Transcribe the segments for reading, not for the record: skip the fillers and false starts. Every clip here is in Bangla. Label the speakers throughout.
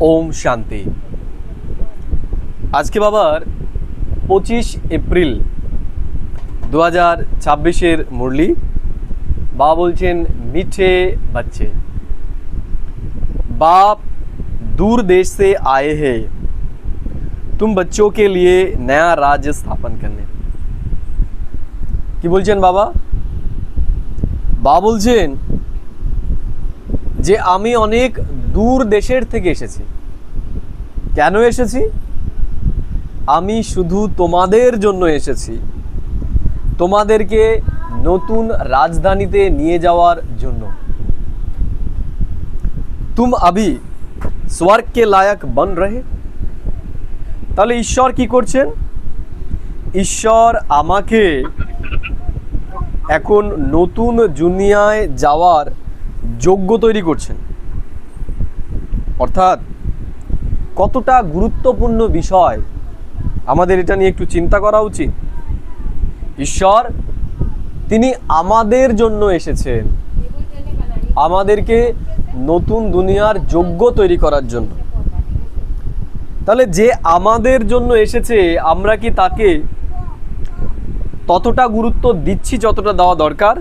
Speaker 1: ওম শান্তি। আজকে বাবার 25 এপ্রিল 2026 মুরলি। বাবা বলছেন, मीठे बच्चे, बाप दूर देश से आए हैं तुम बच्चों के लिए नया राज्य स्थापन करने। কি বলছেন বাবা? বাবা বলছেন যে আমি অনেক দূর দেশের থেকে এসেছি। কেন এসেছি? আমি শুধু তোমাদের জন্য এসেছি, তোমাদেরকে নতুন রাজধানীতে নিয়ে যাওয়ার জন্য। তুম আভি স্বর্গ কে লায়ক বন রহে। তাহলে ঈশ্বর কি করছেন? ঈশ্বর আমাকে এখন নতুন দুনিয়ায় যাওয়ার যোগ্য তৈরি করছেন। অর্থাৎ কতটা গুরুত্বপূর্ণ বিষয়, আমাদের এটা নিয়ে একটু চিন্তা করা উচিত। ঈশ্বর তিনি আমাদের জন্য এসেছেন, আমাদেরকে নতুন দুনিয়ার যোগ্য তৈরি করার জন্য। তাহলে যে আমাদের জন্য এসেছে, আমরা কি তাকে ততটা গুরুত্ব দিচ্ছি যতটা দেওয়া দরকার?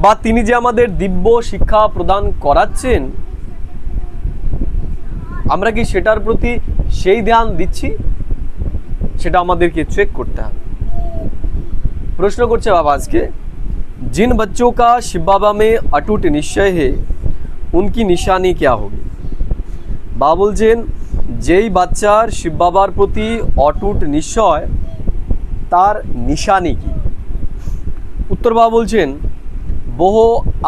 Speaker 1: বা তিনি যে আমাদের দিব্য শিক্ষা প্রদান করাচ্ছেন, আমরা কি সেটার প্রতি সেই ধ্যান দিচ্ছি? সেটা আমাদেরকে চেক করতে হবে। প্রশ্ন করছে বাবা আজকে, जिन बच्चों का शिव बाबा में अटूट निश्चय है उनकी निशानी क्या होगी? বাবা বলছেন, যেই বাচ্চার শিব বাবার প্রতি অটুট নিশ্চয়, তার নিশানি কি? উত্তর বাবা বলছেন, वो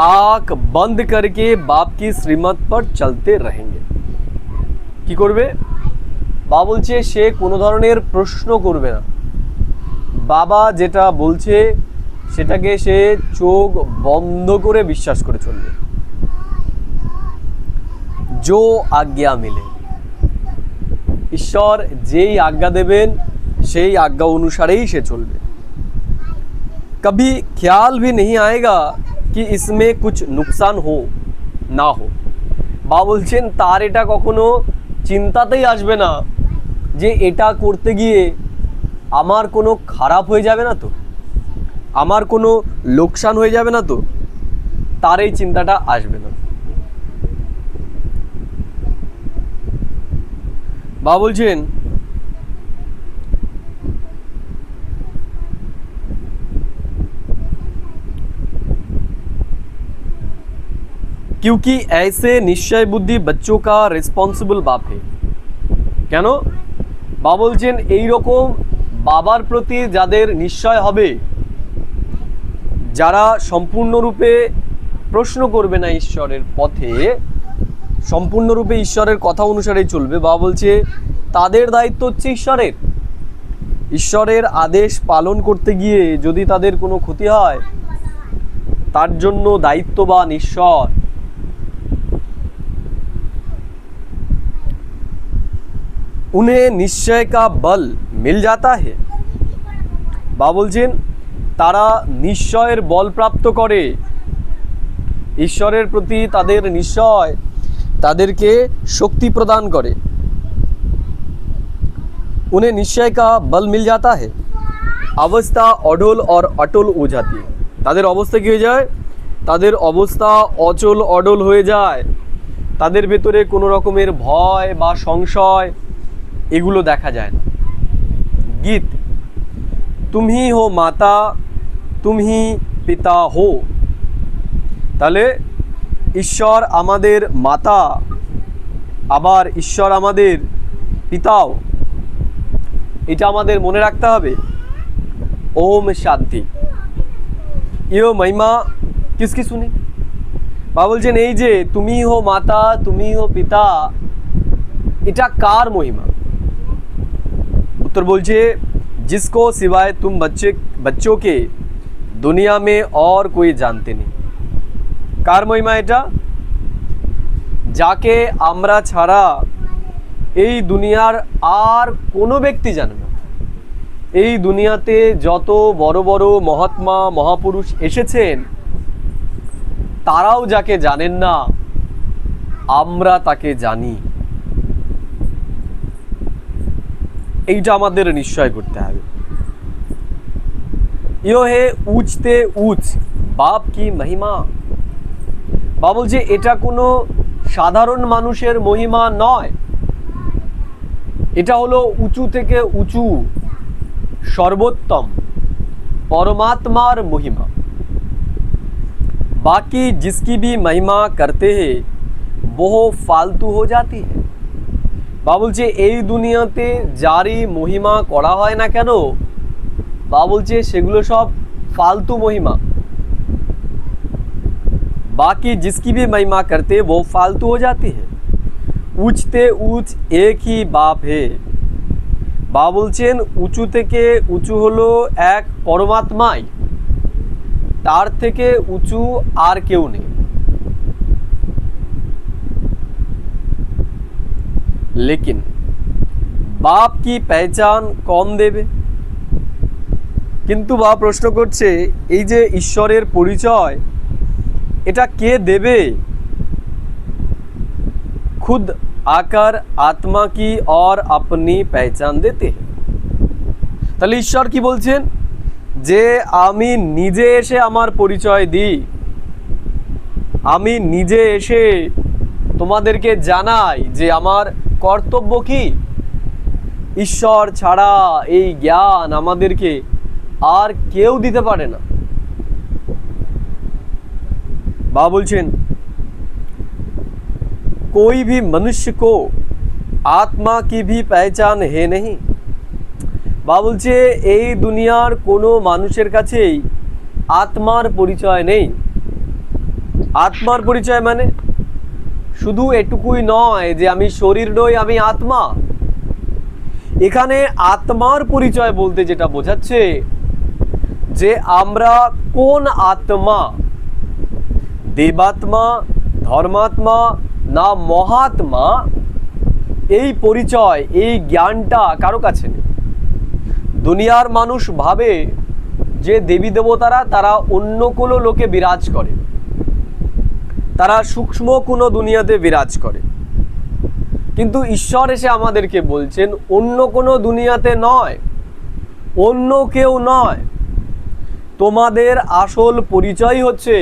Speaker 1: आँख बंद करके बाप की श्रीमत पर चलते रहेंगे। কি করবে? বাবা বলছে সে কোনো ধরনের প্রশ্ন করবে না, বাবা যেটা বলছে সেটাকে সে চোখ বন্ধ করে বিশ্বাস করে চলবে। जो आज्ञा मिले, ঈশ্বর যেই আজ্ঞা দেবেন সেই আজ্ঞা অনুসারেই সে চলবে। कभी ख्याल भी नहीं आएगा कि इसमें कुछ नुकसान हो ना हो। বাবা বলছেন তার এটা কখনো চিন্তাতেই আসবে না যে এটা করতে গিয়ে আমার কোনো খারাপ হয়ে যাবে না তো, আমার কোনো লোকসান হয়ে যাবে না তো, তার এই চিন্তাটা আসবে না। বাবা বলছেন क्योंकि ऐसे निश्चय बुद्धि बच्चों का रिस्पॉन्सिबल बाप है। কেন? বাবা বলছেন এইরকম বাবার প্রতি যাদের নিশ্চয় হবে, যারা সম্পূর্ণরূপে প্রশ্ন করবে না ঈশ্বরের পথে, সম্পূর্ণরূপে ঈশ্বরের কথা অনুসারে চলবে, বাবা বলছে তাদের দায়িত্ব হচ্ছে ঈশ্বরের। ঈশ্বরের আদেশ পালন করতে গিয়ে যদি তাদের কোনো ক্ষতি হয়, তার জন্য দায়িত্ববান ঈশ্বর। उन्हें निश्चय का बल मिल जाता है। বাবা বলছেন তারা নিশ্চয়ের বল প্রাপ্ত করে। ঈশ্বরের প্রতি তাদের নিশ্চয় তাদেরকে শক্তি প্রদান করে। उन्हें निश्चय का बल मिल जाता है, अवस्था अडोल और अटल हो जाती है। তাদের অবস্থা কি হয়ে যায়? তাদের অবস্থা অচল অডল হয়ে যায়। তাদের ভেতরে কোনো রকমের ভয় বা সংশয় এগুলো দেখা যায় না। গীত, तुम ही हो माता तुम ही पिता हो। তাহলে ঈশ্বর আমাদের মাতা, আবার ঈশ্বর আমাদের পিতাও, এটা আমাদের মনে রাখতে হবে। ওম শান্তি। ইও মহিমা কিসকি শুনি? বাবা বলছেন এই যে তুমি হো মাতা তুমি হো পিতা, এটা কার মহিমা? उत्तर बोलছে, जिसको सिवाय तुम बच्चों के दुनिया में और कोई जानते नहीं। কার মহিমা এটা? যাকে আমরা ছাড়া এই দুনিয়ার আর কোনো ব্যক্তি জানে না। এই দুনিয়াতে যত বড় বড় মহাত্মা মহাপুরুষ এসেছেন, তারাও যাকে জানেন না, আমরা তাকে জানি। এইটা আমাদের নিশ্চয় করতে হবে। ইয়ো হে উচতে উচ বাপ কি মহিমা। বাবা বলছে এটা কোনো সাধারণ মানুষের মহিমা নয়, এটা হলো উঁচু থেকে উঁচু সর্বোত্তম परमात्मार महिमा। बाकी जिसकी भी महिमा करते हैं वो फालतू हो जाती है। বা বলছে এই দুনিয়াতে যারই মহিমা করা হয় না কেন, বা বলছে সেগুলো সব ফালতু মহিমা। बाकी जिसकी भी महिमा करते वो फालतू हो जाती है। উঁচতে উঁচ এক ही बाप है। বা বলছেন উঁচু থেকে উঁচু হলো এক পরমাত্মাই, তার থেকে উঁচু আর কেউ নেই। लेकिन बाप की पहचान कौन देवे। কিন্তু বাবা প্রশ্ন করছে এই যে ঈশ্বরের পরিচয় এটা কে দেবে। खुद आकर आत्मा की और अपनी पहचान देते हैं। তাহলে ঈশ্বর কি বলছেন যে আমি নিজে এসে আমার পরিচয় দিই, আমি নিজে এসে তোমাদেরকে জানাই যে আমার কর্তব্য কি। ঈশ্বর ছাড়া এই জ্ঞান আমাদেরকে আর কেউ দিতে পারে না। বাবা বলছেন कोई भी मनुष्य को आत्मा की भी पहचान है नहीं। বা বলছে এই দুনিয়ার কোনো মানুষের কাছেই আত্মার পরিচয় নেই। আত্মার পরিচয় মানে শুধু এটুকুই নয় যে আমি শরীর নই, আমি আত্মা। এখানে আত্মার পরিচয় বলতে যেটা বোঝাচ্ছে যে আমরা কোন আত্মা, দেবাত্মা, ধর্মাত্মা না মহাত্মা, এই পরিচয় এই জ্ঞানটা কারো কাছে নেই। দুনিয়ার মানুষ ভাবে যে দেবী দেবতারা তারা অন্য কোনো লোকে বিরাজ করে, তারা সূক্ষ্ম কোনো দুনিয়াতে বিরাজ করে, কিন্তু ঈশ্বর এসে আমাদেরকে বলছেন অন্য কোনো দুনিয়াতে নয়, অন্য কেউ নয়। তোমাদের আসল পরিচয় হচ্ছে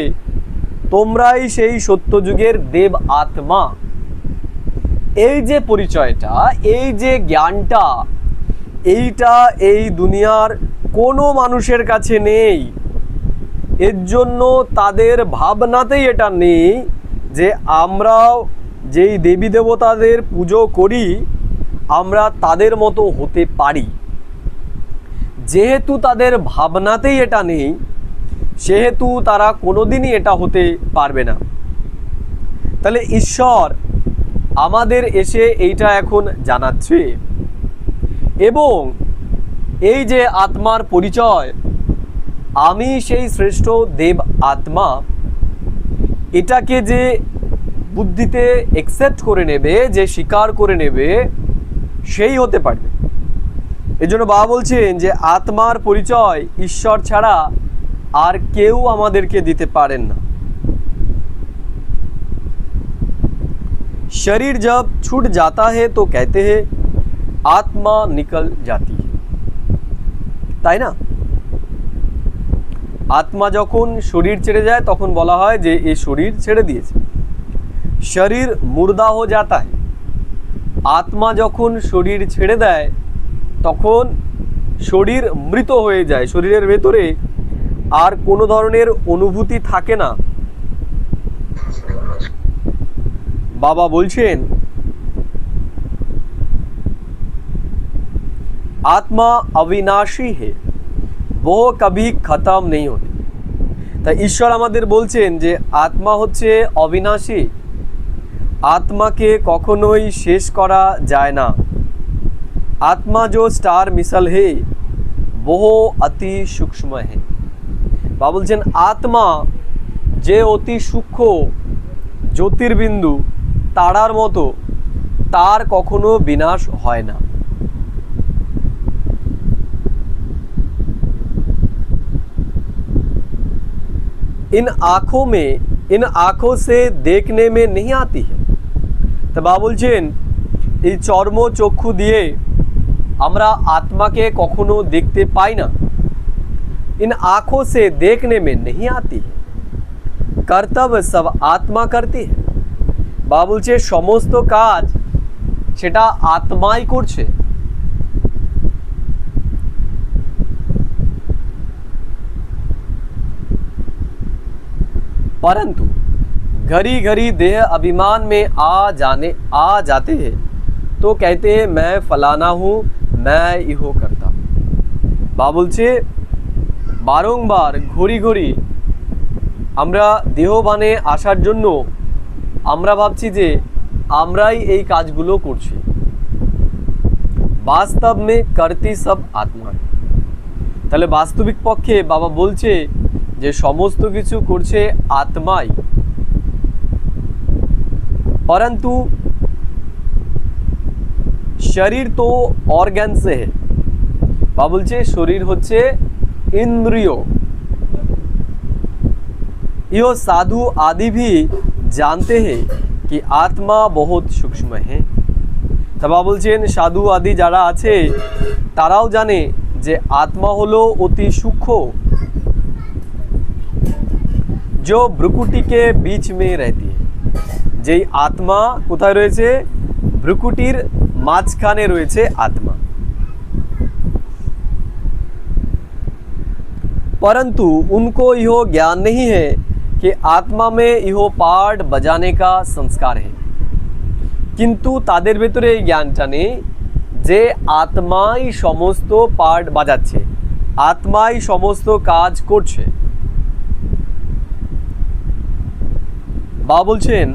Speaker 1: তোমরাই সেই সত্যযুগের দেব আত্মা। এই যে পরিচয়টা, এই যে জ্ঞানটা, এইটা এই দুনিয়ার কোনো মানুষের কাছে নেই। এর জন্য তাদের ভাবনাতেই এটা নেই যে আমরাও যেই দেবী দেবতাদের পুজো করি আমরা তাদের মতো হতে পারি। যেহেতু তাদের ভাবনাতেই এটা নেই সেহেতু তারা কোনোদিনই এটা হতে পারবে না। তাহলে ঈশ্বর আমাদের এসে এইটা এখন জানাচ্ছে, এবং এই যে আত্মার পরিচয় আমি সেই শ্রেষ্ঠ দেব আত্মা, এটাকে যে বুদ্ধিতে অ্যাকসেপ্ট করে নেবে, যে স্বীকার করে নেবে, সেই হতে পারবে। এজন্য বাবা বলছেন যে আত্মার পরিচয় ঈশ্বর ছাড়া আর কেউ আমাদেরকে দিতে পারেন না। शरीर जब छूट जाता है तो कहते हैं आत्मा निकल जाती है, তাই না? আত্মা যখন শরীর ছেড়ে যায় তখন বলা হয় যে এই শরীর ছেড়ে দিয়েছে। শরীর মুর্দা হো যাতা है। আত্মা যখন শরীর ছেড়ে দেয় তখন শরীর মৃত হয়ে যায়, শরীরের ভেতরে আর কোনো ধরনের অনুভূতি থাকে না। বাবা বলছেন आत्मा अविनाशी है, वो कभी खत्म नहीं होती। তাই ঈশ্বর আমাদের বলছেন যে আত্মা হচ্ছে অবিনাশী, আত্মাকে কখনোই শেষ করা যায় না। आत्मा जो स्टार मिसल है वो अति सूक्ष्म है। বা বলছেন আত্মা যে অতি সূক্ষ্ম জ্যোতির্বিন্দু তারার মতো, তার কখনো বিনাশ হয় না। इन आँखों में, इन आँखों से देखने में नहीं आती है। तो বাবা বলছেন এই চর্ম চক্ষু দিয়ে আমরা আত্মাকে কখনো দেখতে পাই না। इन आंखों से देखने में नहीं आती है, कर्तव्य सब आत्मा करती है। বাবা বলছে সমস্ত কাজ সেটা আত্মাই করছে। परंतु घड़ी घड़ी देह अभिमान में आ जाते हैं तो कहते हैं मैं फलाना हूँ, मैं इहो करता हूँ। বাবা বলছে বারংবার ঘড়ি ঘড়ি আমরা দেহবানে আসার জন্য আমরা ভাবছি যে আমরাই এই কাজগুলো করছি। বাস্তব মে করতি সব আত্মা। তাহলে বাস্তবিক পক্ষে বাবা বলছে যে সমস্ত কিছু করছে আত্মাই। परंतु शरीर तो ऑर्गन से है। बाबा বলছে শরীর হচ্ছে इंद्रियों। यो साधु आदि भी जानते हैं कि आत्मा बहुत सूक्ष्म है। তা বাবা বলছেন সাধু আদি যারা আছে তারাও জানে যে আত্মা হলো অতি সূক্ষ্ম। जो भ्रुकुटी के बीच में रहती है। যেই আত্মা কোথায় রয়েছে? ভ্রুকুটির মাঝখানে রয়েছে আত্মা। परंतु उनको यह ज्ञान नहीं है कि आत्मा में यह पार्ट बजाने का संस्कार है। किंतु तादेर भेतरे এই জ্ঞানটা নেই যে আত্মাই সমস্ত পার্ট বাজাচ্ছে, আত্মাই সমস্ত কাজ করছে। বাবা বলছেন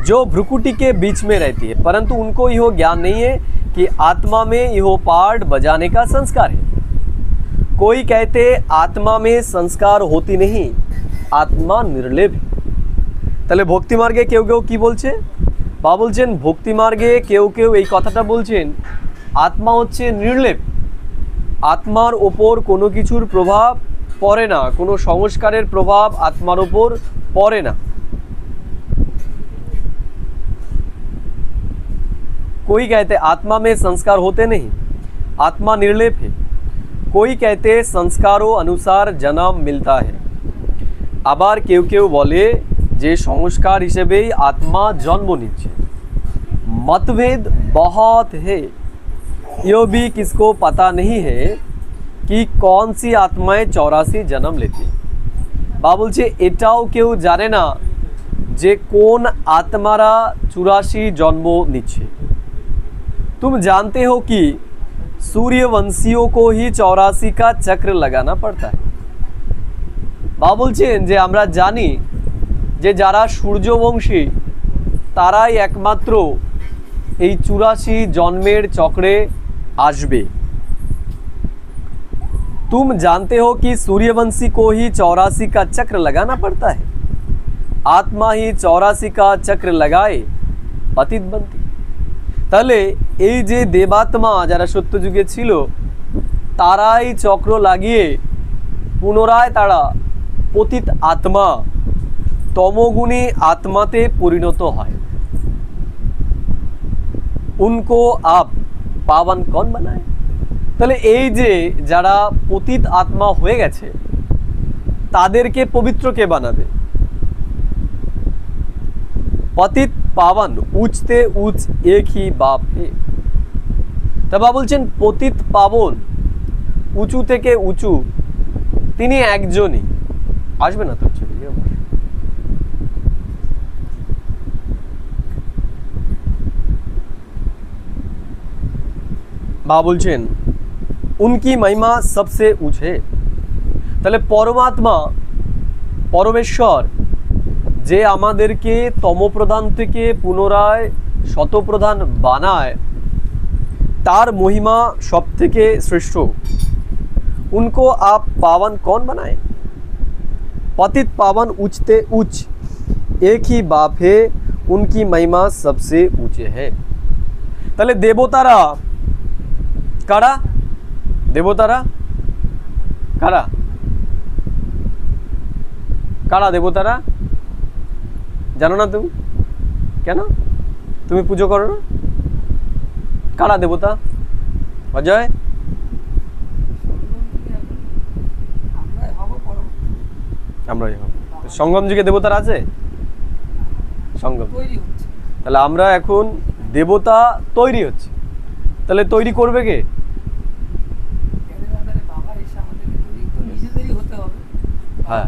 Speaker 1: जो भ्रुकुटी के बीच में रहती है, परंतु उनको यह ज्ञान नहीं है कि आत्मा में यह पार्ट बजाने का संस्कार है। कोई कहते आत्मा में संस्कार होती नहीं, आत्मा निर्लेप है। তাহলে ভক্তি মার্গে কেউ কেউ কি বলছে? বাবা বলছেন ভক্তি মার্গে কেউ কেউ এই কথাটা বলছেন আত্মা হচ্ছে নির্লেপ, আত্মার ওপর কোনো কিছুর প্রভাব পড়ে না, কোনো সংস্কারের প্রভাব আত্মার ওপর পড়ে না। कोई कहते आत्मा में संस्कार होते नहीं, आत्मा निर्लेप है। कोई कहते संस्कारों अनुसार जन्म मिलता है। আবার কেউ কেউ বলে যে সংস্কার হিসেবেই আত্মা জন্ম নিচ্ছে। मतभेद बहुत है। यो भी किसको पता नहीं है कि कौन सी आत्माएं 84 जन्म लेती है। বাবা বলছে এটাও কেউ জানে না যে কোন আত্মারা 84 জন্ম নিচ্ছে। तुम जानते हो कि सूर्यवंशियों को ही 84 का चक्र लगाना पड़ता है। বাবা বলছেন যে আমরা জানি যে যারা সূর্যবংশী তারাই একমাত্র এই 84 জন্মের চক্রে আসবে। तुम जानते हो कि सूर्यवंशी को ही 84 का चक्र लगाना पड़ता है। आत्मा ही 84 का चक्र लगाए पतित बनती। তাহলে এই যে দেবাত্মা যারা সত্যযুগে ছিল তারাই চক্র লাগিয়ে পুনরায় তারা পতিত আত্মা তমগুণী আত্মাতে পরিণত হয়। উনকো আপ পাবন কন বানায়। তাহলে এই যে যারা পতিত আত্মা হয়ে গেছে তাদেরকে পবিত্র কে বানাবে? पतित पावन उचते उच एक ही बाप है। तब বলছেন পতিত পাবন উঁচু থেকে উঁচু তিনি একজনই। আসবে না তো বাবা বলছেন उनकी महिमा सबसे ऊंच है। তাহলে পরমাত্মা পরমেশ্বর যে আমাদেরকে তমপ্রধান থেকে পুনরায় শতপ্রধান বানায় তার মহিমা সবথেকে শ্রেষ্ঠ। उनको आप पावन कौन बनाए? पतित पावन उचते उच्च एक ही बाप है, उनकी महिमा सबसे ऊंचे है। তাহলে দেবতারা কারা? দেবতারা কারা? কারা দেবতারা? জানো না তুমি? কেন তুমি পুজো করো না? কারা দেবতা? অজয়, আমরাই হব। সঙ্গম যুগে দেবতার আছে সঙ্গম, তাহলে আমরা এখন দেবতা তৈরি হচ্ছে, তাহলে তৈরি করবে কে? হ্যাঁ,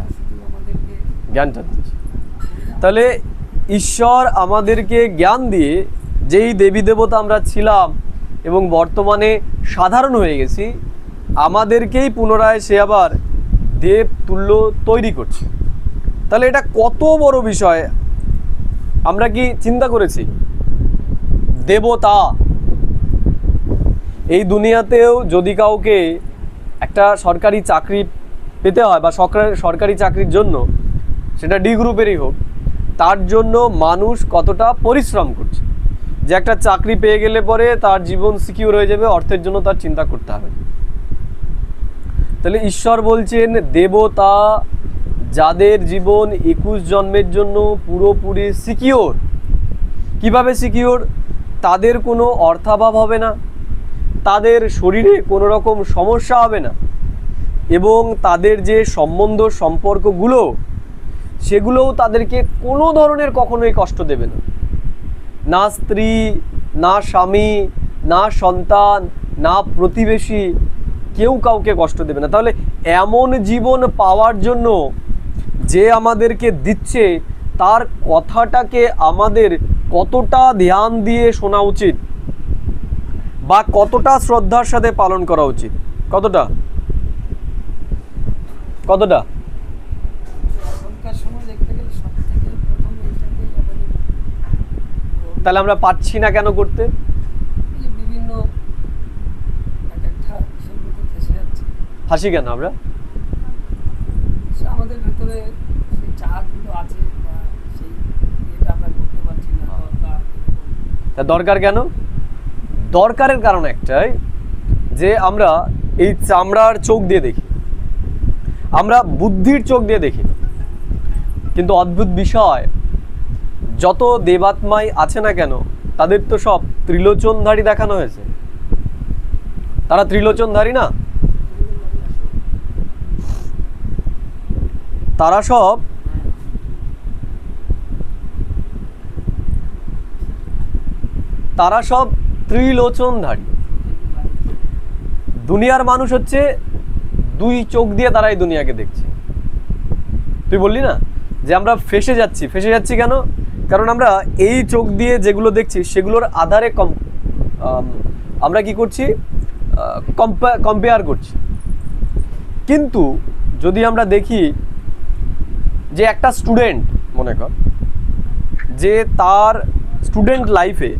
Speaker 1: জ্ঞানটা দিচ্ছে। তাহলে ঈশ্বর আমাদেরকে জ্ঞান দিয়ে যেই দেবী দেবতা আমরা ছিলাম এবং বর্তমানে সাধারণ হয়ে গেছি, আমাদেরকেই পুনরায় সে আবার দেব তুল্য তৈরি করছে। তাহলে এটা কত বড় বিষয় আমরা কি চিন্তা করেছি? দেবতা এই দুনিয়াতেও যদি কাউকে একটা সরকারি চাকরি পেতে হয় বা সরকারি চাকরির জন্য, সেটা ডি গ্রুপেরই হোক, তার জন্য মানুষ কতটা পরিশ্রম করছে, যে একটা চাকরি পেয়ে গেলে পরে তার জীবন সিকিউর হয়ে যাবে, অর্থের জন্য তার চিন্তা করতে হবে। তাহলে ঈশ্বর বলছেন দেবতা যাদের জীবন 21 জন্মের জন্য পুরোপুরি সিকিওর। কিভাবে সিকিওর? তাদের কোনো অর্থাভাব হবে না, তাদের শরীরে কোনো রকম সমস্যা হবে না, এবং তাদের যে সম্পর্কগুলো সেগুলোও তাদেরকে কোনো ধরনের কখনোই কষ্ট দেবে না। না স্ত্রী, না স্বামী, না সন্তান, না প্রতিবেশী, কেউ কাউকে কষ্ট দেবে না। তাহলে এমন জীবন পাওয়ার জন্য যে আমাদেরকে দিচ্ছে, তার কথাটাকে আমাদের কতটা ধ্যান দিয়ে শোনা উচিত বা কতটা শ্রদ্ধার সাথে পালন করা উচিত? কতটা কতটা তাহলে আমরা পাচ্ছি না কেন করতে? হাসি কেন আমরা?
Speaker 2: আমাদের ভেতরে সেই চাহগুলো আছে, সেই এটা আমরা করতে পারছি না।
Speaker 1: দরকার কেন? দরকারের কারণ একটাই, যে আমরা এই চামড়ার চোখ দিয়ে দেখি, আমরা বুদ্ধির চোখ দিয়ে দেখি। কিন্তু অদ্ভুত বিষয়, যত দেবাত্মাই আছে না কেন, তাদের তো সব ত্রিলোচনধারী দেখানো হয়েছে। তারা ত্রিলোচনধারী না? তারা সব ত্রিলোচনধারী। দুনিয়ার মানুষ হচ্ছে দুই চোখ দিয়ে তারা এই দুনিয়াকে দেখছে। তুই বললি না যে আমরা ফেসে যাচ্ছি কেন? কারণ আমরা এই চোখ দিয়ে যেগুলো দেখছি সেগুলোর আধারে আমরা কি করছি? কম্পেয়ার করছি। কিন্তু যদি আমরা দেখি যে একটা স্টুডেন্ট, মনে কর যে তার স্টুডেন্ট লাইফে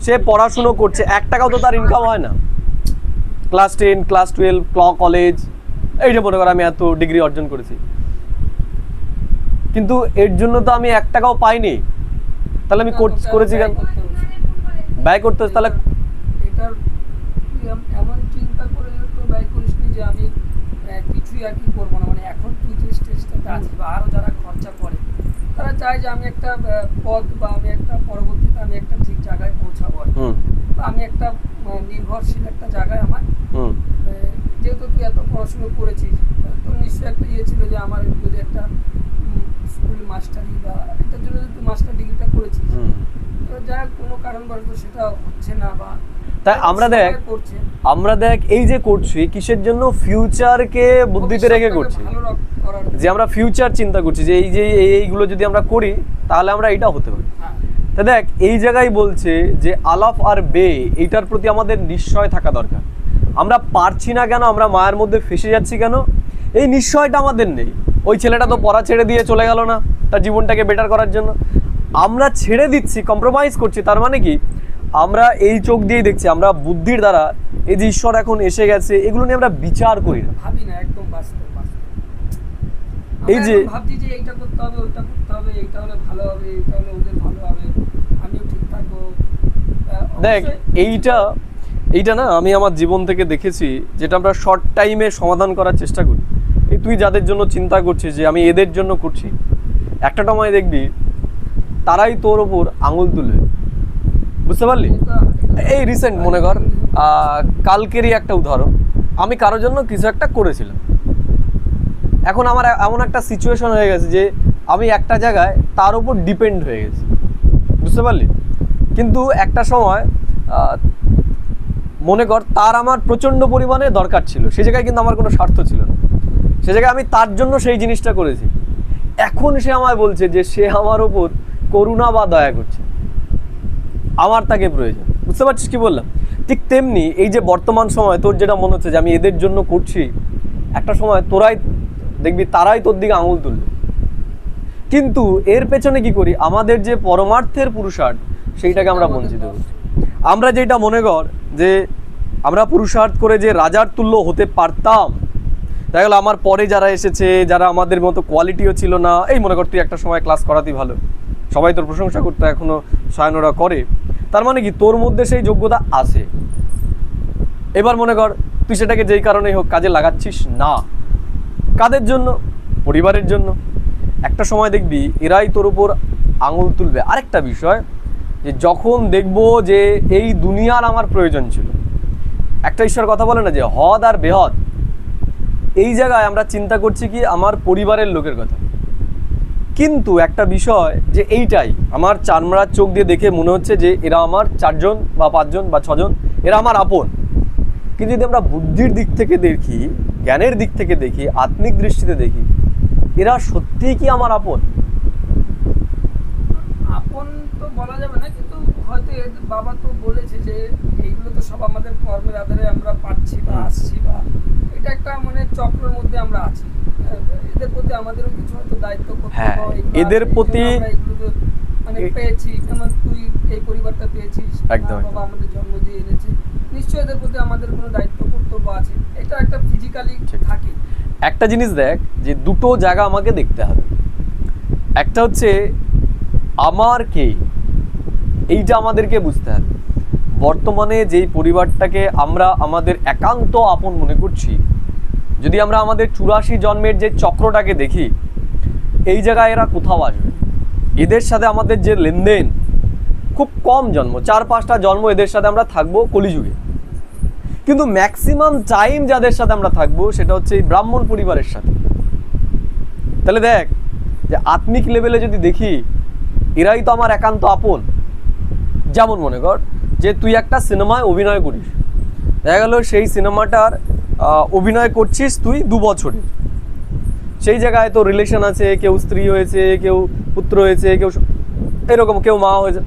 Speaker 1: সে পড়াশুনো করছে, 1 টাকাও তো তার ইনকাম হয় না। ক্লাস 10, ক্লাস 12, কলেজ, এই যে মনে কর আমি এত ডিগ্রি অর্জন করেছি, কিন্তু এর জন্য তো আমি 1 টাকাও পাইনি। তাহলে আমি করেছি কেন? ব্যয় করতে হচ্ছে। তাহলে
Speaker 2: এটার এমন চিন্তা করে তো ব্যয় করিসনি যে আমি কিছুই আর কি করবো না। মানে এখন তুই যে স্টেজটাতে আছিস বা আরও যারা খরচা করে, তারা চায় যে আমি একটা পদ বা আমি একটা পরবর্তীতে আমি একটা ঠিক জায়গায় পৌঁছাবো, বা আমি একটা নির্ভরশীল একটা জায়গায় আমার, যেহেতু তুই এত পড়াশুনো করেছিস, তোর নিশ্চয়ই একটা ইয়ে ছিল যে আমার যদি একটা স্কুল মাস্টারি বা এটার জন্য যদি তুই মাস্টার ডিগ্রিটা করেছিস, তো যাই কোনো কারণবশত সেটা হচ্ছে না, বা
Speaker 1: তাই আমরা দেখ এই যে করছি কিসের জন্য? ফিউচারকে বুদ্ধিতে রেখে করছি, যে আমরা ফিউচার চিন্তা করছি যে এইগুলো যদি আমরা করি তাহলে আমরা এটা হতে পারি। তা দেখ এই জায়গায় বলছে যে আলাফ আর বে, এইটার প্রতি আমাদের নিশ্চয় থাকা দরকার। আমরা পারছি না কেন? আমরা মায়ের মধ্যে ফেসে যাচ্ছি কেন? এই নিশ্চয়টা আমাদের নেই। ওই ছেলেটা তো পড়া ছেড়ে দিয়ে চলে গেল না তার জীবনটাকে বেটার করার জন্য। আমরা ছেড়ে দিচ্ছি, কম্প্রোমাইজ করছি। তার মানে কি? আমরা এই চোখ দিয়েই দেখছি, আমরা বুদ্ধির দ্বারা এই যে ঈশ্বর এখন এসে গেছে এগুলো নিয়ে আমরা বিচার করি না,
Speaker 2: ভাবি না। একদম বাস্তব।
Speaker 1: এই যে
Speaker 2: ভাবছি যে এইটা করতে হবে, ওইটা করতে হবে, এইটা হলে ভালো হবে, এইটা হলে ওদের ভালো হবে, আমিও ঠিক থাকবো।
Speaker 1: দেখ এইটা না আমি আমার জীবন থেকে দেখেছি, যেটা আমরা শর্ট টাইমে সমাধান করার চেষ্টা করি। এই তুই যাদের জন্য চিন্তা করছিস যে আমি এদের জন্য করছি, একটা সময় দেখবি তারাই তোর ওপর আঙুল তুলবে বুঝতে পারলি? এই রিসেন্ট মনে কর কালকেরই একটা উদাহরণ, আমি কারোর জন্য কিছু একটা করেছিলাম, এখন আমার এমন একটা সিচুয়েশন হয়ে গেছে যে আমি একটা জায়গায় তার উপর ডিপেন্ড হয়ে গেছি, বুঝতে পারলি? কিন্তু একটা সময় মনে কর তার আমার প্রচণ্ড পরিমাণে দরকার ছিল, সে জায়গায় কিন্তু আমার কোনো স্বার্থ ছিল না, সে জায়গায় আমি তার জন্য সেই জিনিসটা করেছি। এখন সে আমায় বলছে যে সে আমার ওপর করুণা বা দয়া করছে, আমার তাকে প্রয়োজন। বুঝতে পারছিস কি বললাম? ঠিক তেমনি এই যে বর্তমান সময় তোর যেটা মনে হচ্ছে যে আমি এদের জন্য করছি, একটা সময় তোরাই দেখবি তারাই তোর দিকে আঙুল তুলবে। কিন্তু এর পেছনে কি করি, আমাদের যে পরমার্থের পুরুষার্থ সেইটাকে আমরা বঞ্চিত করছি। আমরা যেটা মনে কর যে আমরা পুরুষার্থ করে যে রাজার তুল্য হতে পারতাম, দেখা গেল আমার পরে যারা এসেছে, যারা আমাদের মতো কোয়ালিটিও ছিল না, এই মনে কর তুই একটা সময় ক্লাস করাতেই ভালো, সবাই তোর প্রশংসা করতে এখনো সায়নরা করে, তার মানে কি তোর মধ্যে সেই যোগ্যতা আছে। এবার মনে কর তুই সেটাকে যেই কারণেই হোক কাজে লাগাচ্ছিস না, কাদের জন্য? পরিবারের জন্য। একটা সময় দেখবি এরাই তোর উপর আঙুল তুলবে। আরেকটা বিষয়, যে যখন দেখবো যে এই দুনিয়ার আমার প্রয়োজন ছিল, একটা ঈশ্বর কথা বলে না যে হদ আর বেহদ, এই জায়গায় আমরা চিন্তা করছি কি আমার পরিবারের লোকের কথা, কিন্তু একটা বিষয় যে এইটাই আমার চারমারার চোখ দিয়ে দেখে মনে হচ্ছে যে এরা আমার 4 জন বা 5 জন বা 6 জন, এরা আমার আপন। কিন্তু যদি আমরা বুদ্ধির দিক থেকে দেখি, জ্ঞানের দিক থেকে দেখি, আত্মিক দৃষ্টিতে দেখি, এরা সত্যিই কি আমার আপন?
Speaker 2: আপন তো বলা যাবে না, কিন্তু হয়তো বাবা তো বলেছে যে এইগুলো তো সব আমাদের কর্মের আধারে আমরা পাচ্ছি বা আসছি, বা এটা একটা মানে চক্রের মধ্যে আমরা আছি। এদের প্রতি আমাদেরও কিছু হয়তো দায়িত্ব করতে
Speaker 1: হ্যাঁ,
Speaker 2: হয়,
Speaker 1: এদের প্রতি
Speaker 2: মানে পেয়েছি, যেমন তুই এই পরিবারটা পেয়েছিস,
Speaker 1: একদম
Speaker 2: বাবা আমাদের জন্ম দিয়ে এনেছে, নিশ্চয়ই এদের প্রতি আমাদের কোনো দায়িত্ব কর্তব্য আছে, এটা একটা ফিজিক্যালি থাকে।
Speaker 1: একটা জিনিস দেখ, যে দুটো জায়গা আমাকে দেখতে হবে, একটা হচ্ছে আমার কে, এইটা আমাদেরকে বুঝতে হবে। বর্তমানে যেই পরিবারটাকে আমরা আমাদের একান্ত আপন মনে করছি, যদি আমরা আমাদের 84 জন্মের যে চক্রটাকে দেখি, এই জায়গায় এরা কোথাও আসবে। এদের সাথে আমাদের যে লেনদেন, খুব কম জন্ম, 4-5টা জন্ম এদের সাথে আমরা থাকবো কলিযুগে, কিন্তু ম্যাক্সিমাম টাইম যাদের সাথে আমরা থাকবো সেটা হচ্ছে এই ব্রাহ্মণ পরিবারের সাথে। তাহলে দেখ যে আত্মিক লেভেলে যদি দেখি, এরাই তো আমার একান্ত আপন। যেমন মনে কর যে তুই একটা সিনেমায় অভিনয় করিস, দেখা গেল সেই সিনেমাটার অভিনয় করছিস তুই 2 বছরে, সেই জায়গায় তোর রিলেশন আছে, কেউ স্ত্রী হয়েছে, কেউ পুত্র হয়েছে, কেউ এরকম, কেউ মা হয়েছে।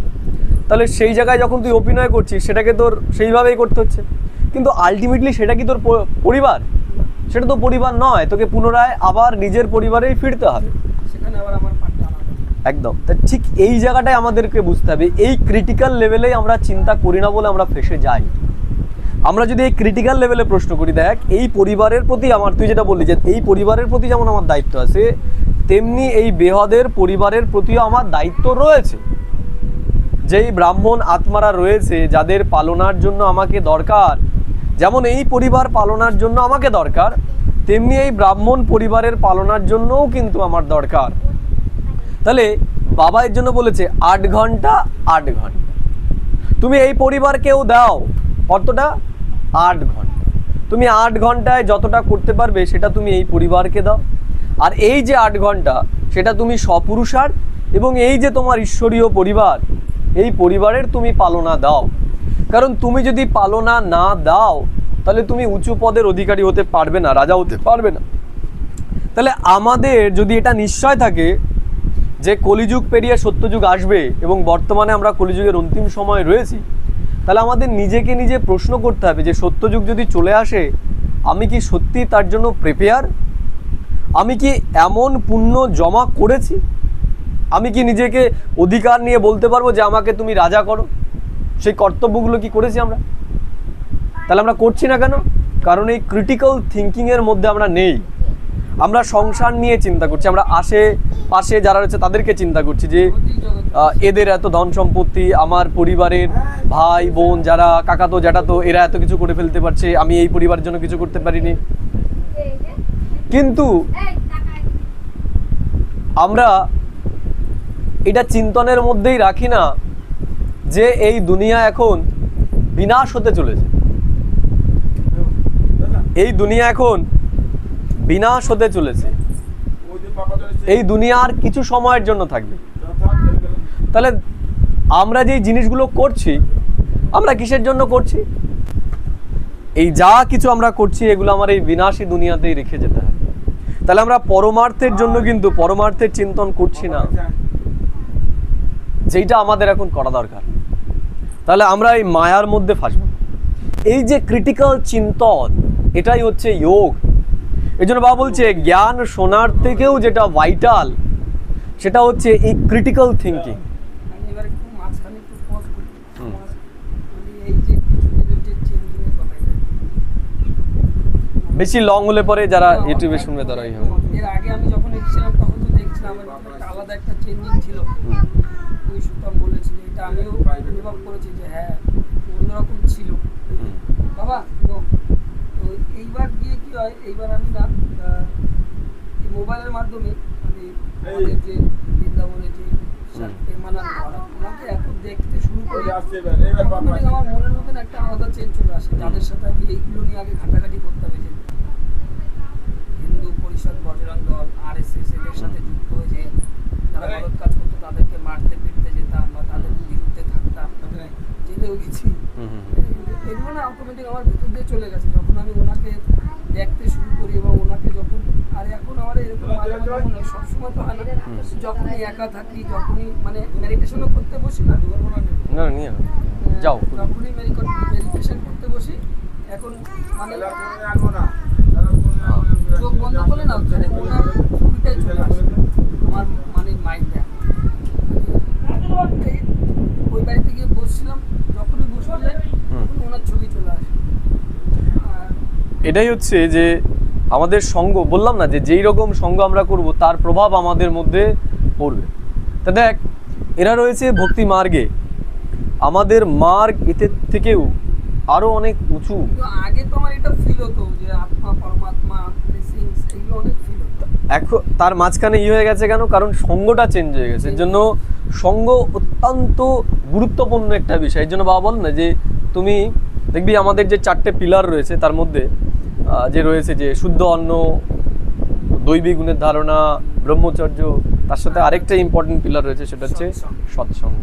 Speaker 1: তাহলে সেই জায়গায় যখন তুই অভিনয় করছিস সেটাকে তোর সেইভাবেই করতে হচ্ছে, কিন্তু আলটিমেটলি সেটা কি তোর পরিবার? সেটা তো পরিবার নয়, তোকে পুনরায় আবার নিজের পরিবারেই ফিরতে হবে,
Speaker 2: সেখানে আবার আমার পার্টটা আলাদা।
Speaker 1: একদম। তা ঠিক এই জায়গাটায় আমাদেরকে বুঝতে হবে, এই ক্রিটিক্যাল লেভেলেই আমরা চিন্তা করি না বলে আমরা ফেসে যাই। আমরা যদি এই ক্রিটিক্যাল লেভেলে প্রশ্ন করি, দেখ এই পরিবারের প্রতি আমার, তুই যেটা বললি যে এই পরিবারের প্রতি যেমন আমার দায়িত্ব আছে, তেমনি এই বেহদের পরিবারের প্রতিও আমার দায়িত্ব রয়েছে। যেই ব্রাহ্মণ আত্মারা রয়েছে যাদের পালনার জন্য আমাকে দরকার, যেমন এই পরিবার পালনার জন্য আমাকে দরকার, তেমনি এই ব্রাহ্মণ পরিবারের পালনার জন্যও কিন্তু আমার দরকার। তাহলে বাবা এর জন্য বলেছে 8 ঘন্টা 8 ঘন্টা, তুমি এই পরিবারকেও দাও কতটা? 8 ঘন্টা। তুমি 8 ঘন্টায় যতটা করতে পারবে সেটা তুমি এই পরিবারকে দাও, আর এই যে 8 ঘন্টা সেটা তুমি স্বপুরুষার্থ এবং এই যে তোমার ঈশ্বরীয় পরিবার, এই পরিবারের তুমি পালনা দাও। কারণ তুমি যদি পালনা না দাও তাহলে তুমি উঁচু পদের অধিকারী হতে পারবে না, রাজা হতে পারবে না। তাহলে আমাদের যদি এটা নিশ্চয় থাকে যে কলিযুগ পেরিয়ে সত্যযুগ আসবে এবং বর্তমানে আমরা কলিযুগের অন্তিম সময় রয়েছি, তাহলে আমাদের নিজেকে নিজে প্রশ্ন করতে হবে যে সত্যযুগ যদি চলে আসে, আমি কি সত্যি তার জন্য প্রিপেয়ার? আমি কি এমন পুণ্য জমা করেছি? আমি কি নিজেকে অধিকার নিয়ে বলতে পারবো যে আমাকে তুমি রাজা করো? সেই কর্তব্যগুলো কি করেছি আমরা? তাহলে আমরা করছি না কেন? কারণ এই ক্রিটিক্যাল থিঙ্কিংয়ের মধ্যে আমরা নেই। আমরা সংসার নিয়ে চিন্তা করছি, আমরা আশেপাশে যারা রয়েছে তাদেরকে চিন্তা করছি যে এদের এত ধন সম্পত্তি, আমার পরিবারের ভাই বোন যারা কাকাতো জ্যাঠাতো এরা এত কিছু করে ফেলতে পারছে, আমি এই পরিবারের জন্য কিছু করতে পারিনি। কিন্তু আমরা এটা চিন্তনের মধ্যেই রাখি না যে এই দুনিয়া এখন বিনাশ হতে চলেছে, এই দুনিয়া এখন বিনাশ হতে চলেছে, এই দুনিয়া আর কিছু সময়ের জন্য থাকবে। তাহলে আমরা যে জিনিসগুলো করছি, আমরা কিসের জন্য করছি? এই যা কিছু আমরা করছি এগুলো আমার এই বিনাশী দুনিয়াতেই রেখে যেতে হবে। তাহলে আমরা পরমার্থের জন্য কিন্তু পরমার্থের চিন্তন করছি না, যেটা আমাদের এখন করা দরকার। তাহলে আমরা এই মায়ার মধ্যে ফাঁসবো। এই যে ক্রিটিক্যাল চিন্তন, এটাই হচ্ছে যোগ। এই জন্য বাবা বলছে জ্ঞান শোনার থেকেও যেটা ভাইটাল সেটা হচ্ছে এই ক্রিটিক্যাল থিঙ্কিং।
Speaker 2: আমি এবার একটু মাঝখানে একটু পজ করি। মানে এই যে কিছু দিনের যে চেঞ্জিংয়ের কথা, এটা
Speaker 1: বেশি লং হলে পরে যারা ইউটিউবে শুনবে তারাই হবে।
Speaker 2: এর আগে আমি যখন এসেছিলাম তখন তো দেখছিলাম আমার ভিতরে একটা আলাদা একটা চেঞ্জিং ছিল। ওই সুতরাং বলেছিল, এটা আমিও অনুভব করেছি যে হ্যাঁ অন্যরকম ছিল। বাবা তো এইবার গিয়ে কি হয়, এইবার আমি না এই মোবাইলের মাধ্যমে আমি আমাদের যে বৃন্দাবনের যে প্রেমানন্দ মহারাজ, ওনাকে এত দেখতে শুরু করি, আমার মনের মধ্যে একটা আলাদা চেঞ্জ চলে আসে। যাদের সাথে আমি এইগুলো নিয়ে আগে ঘাটাঘাটি করতে হবে, যে হিন্দু পরিষদ, বজরং দল, RSS এদের সাথে যুক্ত হয়ে যে যারা গলত কাজ করতো তাদেরকে মারতে পিটতে যেতাম বা তাদের বিরুদ্ধে থাকতাম, জেলেও গেছি। এগুলো না অটোমেটিক আমার ভেতর দিয়ে চলে গেছে যখন আমি ওনাকে দেখতে শুরু করি এবং ওনাকে যখন, আর এখন আমার এরকম মাঝে মাঝে মনে হয়, সবসময় তো হয় না, যখনই একা থাকি, যখনই মানে মেডিটেশনও করতে বসি না,
Speaker 1: না নিয়ে যাও,
Speaker 2: যখনই মেডিটেশন করতে বসি এখন মানে চোখ বন্ধ করে না ওখানে ওনার ছবিটাই চলে আসে আমার মানে মাইন্ডে। ওই বাড়িতে গিয়ে বসছিলাম, যখনই বসে যায় তখন ওনার ছবি চলে আসে।
Speaker 1: এটাই হচ্ছে যে আমাদের সঙ্গ, বললাম না যে যেই রকম সঙ্গ আমরা করব তার প্রভাব আমাদের মধ্যে পড়বে। তা দেখ, এরা রয়েছে ভক্তি মার্গে, আমাদের মার্গ এতে থেকেও আরো অনেক উঁচু।
Speaker 2: আগে তো আমার এটা ফিল হতো যে আত্মা পরমাত্মা ব্লেসিংস এগুলো অনেক ফিল হতো।
Speaker 1: এখন তার মাঝখানে হয়ে গেছে কেন? কারণ সঙ্গটা চেঞ্জ হয়ে গেছে। এর জন্য সঙ্গ অত্যন্ত গুরুত্বপূর্ণ একটা বিষয়। এর জন্য বাবা বল না যে তুমি দেখবি আমাদের যে 4টে পিলার রয়েছে তার মধ্যে যে রয়েছে যে শুদ্ধ অন্ন, দৈবিক গুণের ধারণা, ব্রহ্মচর্য, তার সাথে আরেকটা ইম্পর্টেন্ট পিলার রয়েছে সেটা হচ্ছে সৎসঙ্গ।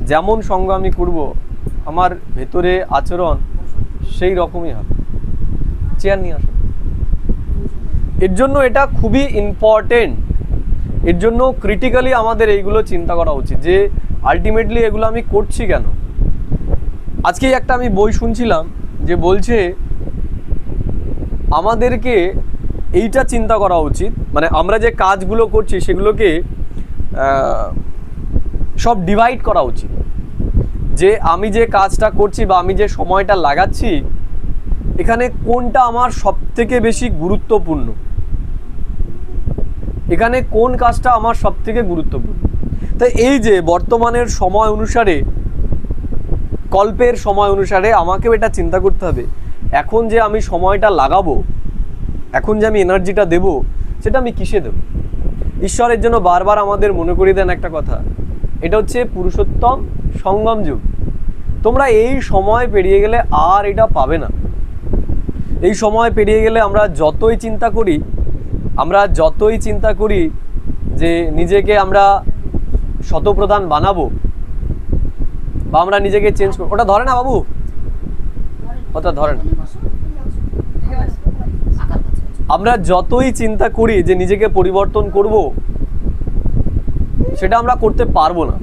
Speaker 1: যেমন সঙ্গ আমি করব আমার ভেতরে আচরণ সেই রকমই হবে। চেয়ার নিয়ে আসো। এর জন্য এটা খুবই ইম্পর্টেন্ট। এর জন্য ক্রিটিক্যালি আমাদের এইগুলো চিন্তা করা উচিত যে আলটিমেটলি এগুলো আমি করছি কেন। আজকেই একটা আমি বই শুনছিলাম যে বলছে আমাদেরকে এইটা চিন্তা করা উচিত, মানে আমরা যে কাজগুলো করছি সেগুলোকে সব ডিভাইড করা উচিত। যে আমি যে কাজটা করছি বা আমি যে সময়টা লাগাচ্ছি এখানে কোনটা আমার সবথেকে বেশি গুরুত্বপূর্ণ, এখানে কোন কাজটা আমার সবথেকে গুরুত্বপূর্ণ। তাই এই যে বর্তমানের সময় অনুসারে, কল্পের সময় অনুসারে আমাকেও এটা চিন্তা করতে হবে এখন যে আমি সময়টা লাগাবো, এখন যে আমি এনার্জিটা দেব, সেটা আমি কিসে দেব। ঈশ্বরের জন্য বারবার আমাদের মনে করিয়ে দেন একটা কথা, এটা হচ্ছে পুরুষোত্তম সঙ্গম যুগ। তোমরা এই সময় পেরিয়ে গেলে আর এটা পাবে না। এই সময় পেরিয়ে গেলে আমরা যতই চিন্তা করি যে নিজেকে আমরা শতপ্রধান বানাবো বা আমরা নিজেকে চেঞ্জ করবো, ওটা ধরে না বাবু, ওটা ধরে না। আমরা যতই চিন্তা করি যে নিজেকে পরিবর্তন করব, সেটা আমরা করতে পারবো না।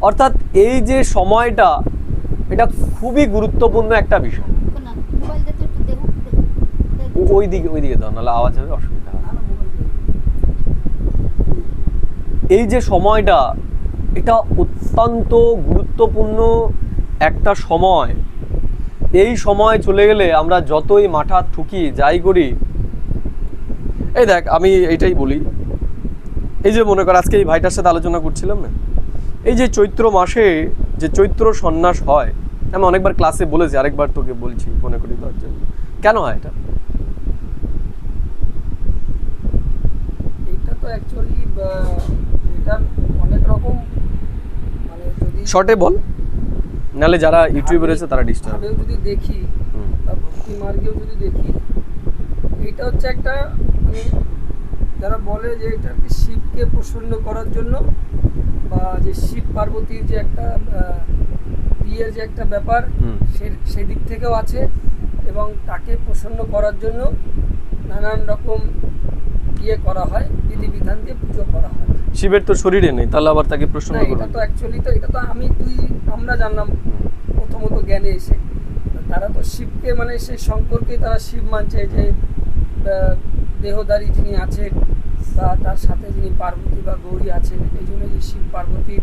Speaker 1: অর্থাৎ এই যে সময়টা, এটা খুবই গুরুত্বপূর্ণ একটা বিষয়। ওইদিকে দাও, নাহলে আওয়াজ হবে, অসুবিধা হবে। এই যে সময়টা, এটা অত্যন্ত গুরুত্বপূর্ণ একটা সময়। এই সময় চলে গেলে আমরা যতই মাথা ঠুকি যাই করি, এই দেখ আমি এইটাই বলি, এই যে মনে কর আজকে এই ভাইটার সাথে আলোচনা করছিলাম না, এই যে চৈত্র মাসে যে চৈত্র সন্ন্যাস হয়, আমি অনেকবার ক্লাসে বলেছি, আরেকবার তোকে বলছি মনে করি দেওয়ার জন্য। কেন হয় এটা?
Speaker 2: এটা তো অ্যাকচুয়ালি এটা অনেক রকম, মানে যদি
Speaker 1: শর্টে বল, নাহলে যারা ইউটিউবে রয়েছে তারা ডিস্টার্ব।
Speaker 2: আমিও যদি দেখি বা ভক্তি মার্গেও যদি দেখি, এটা হচ্ছে একটা মানে যারা বলে যে এটা কি শিবকে প্রসন্ন করার জন্য, বা যে শিব পার্বতীর যে একটা বিয়ের যে একটা ব্যাপার, সেই দিক থেকেও আছে, এবং তাকে প্রসন্ন করার জন্য নানান রকম ইয়ে করা হয়, বিধিবিধান দিয়ে পুজো করা হয়।
Speaker 1: শিবের তো শরীরে নেই, তাহলে আবার তাকে প্রসন্ন
Speaker 2: না,
Speaker 1: করবে?
Speaker 2: এটা তো অ্যাকচুয়ালি তো এটা তো আমরা জানলাম প্রথমত জ্ঞানে এসে। তারা তো শিবকে মানে সেই শঙ্করকে তারা শিব মানছে, যে দেহধারী যিনি আছেন বা তার সাথে যিনি পার্বতী বা গৌরী আছেন, এই জন্য যে শিব পার্বতী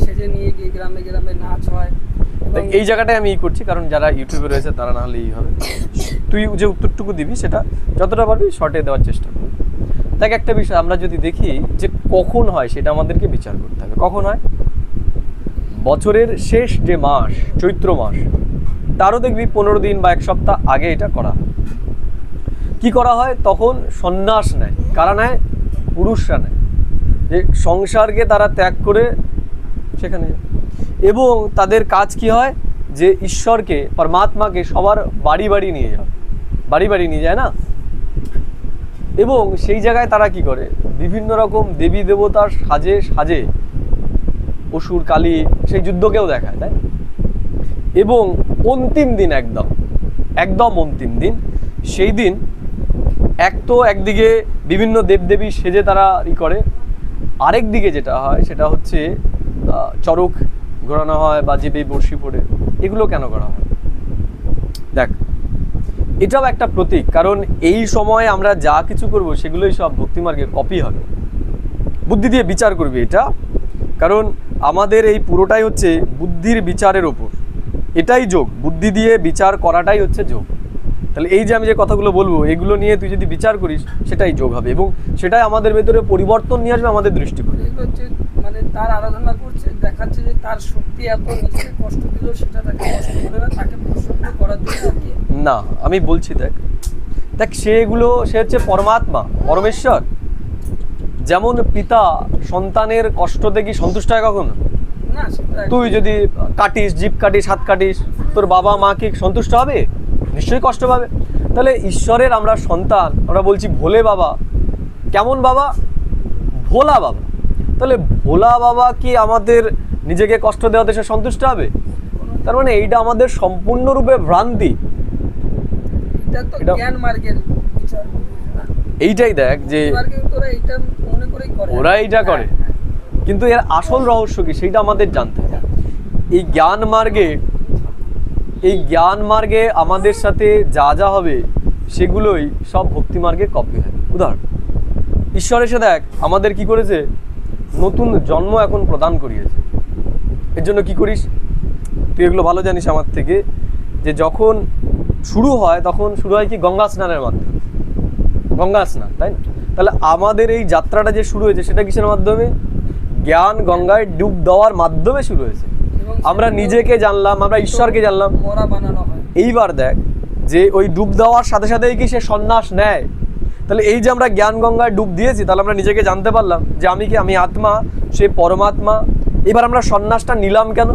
Speaker 2: সেজে নিয়ে গিয়ে গ্রামে গ্রামে নাচ হয়। এবং
Speaker 1: এই জায়গাটায় আমি করছি, কারণ যারা ইউটিউবে রয়েছে তারা না হলে হবে। তুই যে উত্তরটুকু দিবি সেটা যতটা পারবি শর্টে দেওয়ার চেষ্টা করবি। দেখ, একটা বিষয় আমরা যদি দেখি যে কখন হয় সেটা আমাদেরকে বিচার করতে হবে। কখন হয়? বছরের শেষ যে মাস, চৈত্র মাস, তারও দেখবি 15 দিন বা 1 সপ্তাহ আগে এটা করা হয়। কি করা হয়? তখন সন্ন্যাস নেয়। কারা নেয়? পুরুষরা নেয়, যে সংসারকে তারা ত্যাগ করে সেখানে, এবং তাদের কাজ কি হয়? যে ঈশ্বরকে, পরমাত্মাকে সবার বাড়ি বাড়ি নিয়ে যাও, বাড়ি বাড়ি নিয়ে যায় না? এবং সেই জায়গায় তারা কি করে? বিভিন্ন রকম দেবী দেবতার সাজে সাজে অসুর কালী সেই যুদ্ধকেও দেখায়, তাই? এবং অন্তিম দিন, একদম অন্তিম দিন, সেই দিন একদিকে বিভিন্ন দেবদেবী সেজে তারা করে, আরেক দিকে যেটা হয় সেটা হচ্ছে চরক ঘোরানো হয় বা জিভে বড়শি পড়ে। এগুলো কেন করা হয়? দেখ, এটাও একটা প্রতীক, কারণ এই সময় আমরা যা কিছু করব সেগুলোই সব ভক্তিমার্গের কপি হবে। বুদ্ধি দিয়ে বিচার করবি এটা, কারণ আমাদের এই পুরোটাই হচ্ছে বুদ্ধির বিচারের ওপর। এটাই যোগ, বুদ্ধি দিয়ে বিচার করাটাই হচ্ছে যোগ। তাহলে এই যে আমি যে কথাগুলো বলবো, এগুলো নিয়ে তুই যদি বিচার করিস সেটাই যোগ হবে, এবং সেটাই আমাদের ভেতরে পরিবর্তন নিয়ে আসবে, আমাদের দৃষ্টিকোণ।
Speaker 2: এগুলো হচ্ছে মানে তার আরাধনা করছে, দেখাচ্ছে যে তার শক্তি এত নিচে, কষ্ট দিল সেটা তাকে কষ্ট করে না, তাকে প্রসন্ন করার জন্য আর কি।
Speaker 1: না, আমি বলছি দেখ, সে হচ্ছে পরমাত্মা, পরমেশ্বর। যেমন পিতা সন্তানের কষ্ট দেখি সন্তুষ্ট হয় কখনো?
Speaker 2: না, সেটা
Speaker 1: তুই যদি কাটিস, জিভ কাটিস, হাত কাটিস, তোর বাবা মা কি সন্তুষ্ট হবে? নিশ্চয়ই কষ্ট পাবে। তাহলে ঈশ্বরের আমরা সন্তান, আমরা বলছি ভোলে বাবা। কেমন বাবা? ভোলা বাবা। তাহলে ভোলা বাবা কি আমাদের নিজেকে কষ্ট দেওয়াতে সে সন্তুষ্ট হবে? তার মানে এইটা আমাদের সম্পূর্ণরূপে ভ্রান্তি।
Speaker 2: এটা তো জ্ঞান মার্গের বিচার।
Speaker 1: এইটাই দেখ যে ওরা এইটা করে, কিন্তু এর আসল রহস্য কি সেইটা আমাদের জানতে হবে। এই জ্ঞান মার্গে আমাদের সাথে যা যা হবে সেগুলোই সব ভক্তি মার্গে কপি হয়। উদাহরণ, ঈশ্বর এসে দেখ আমাদের কি করেছে? নতুন জন্ম এখন প্রদান করিয়েছে। এর জন্য কি করিস? তুই এগুলো ভালো জানিস আমার থেকে, যে যখন শুরু হয় তখন শুরু হয় কি? গঙ্গা স্নানের মাধ্যমে। গঙ্গা স্নান, তাই না? তাহলে আমাদের এই যাত্রাটা যে শুরু হয়েছে সেটা কিসের মাধ্যমে? জ্ঞান গঙ্গায় ডুব দেওয়ার মাধ্যমে শুরু হয়েছে। আমরা নিজেকে জানলাম, আমরা ঈশ্বরকে জানলাম। এইবার দেখ যে ওই ডুব দেওয়ার সাথে সাথেই কি সে সন্ন্যাস নেয়? তাহলে এই যে আমরা জ্ঞান গঙ্গায় ডুব দিয়েছি, তাহলে আমরা নিজেকে জানতে পারলাম যে আমি আত্মা, সে পরমাত্মা। এবার আমরা সন্ন্যাসটা নিলাম কেন?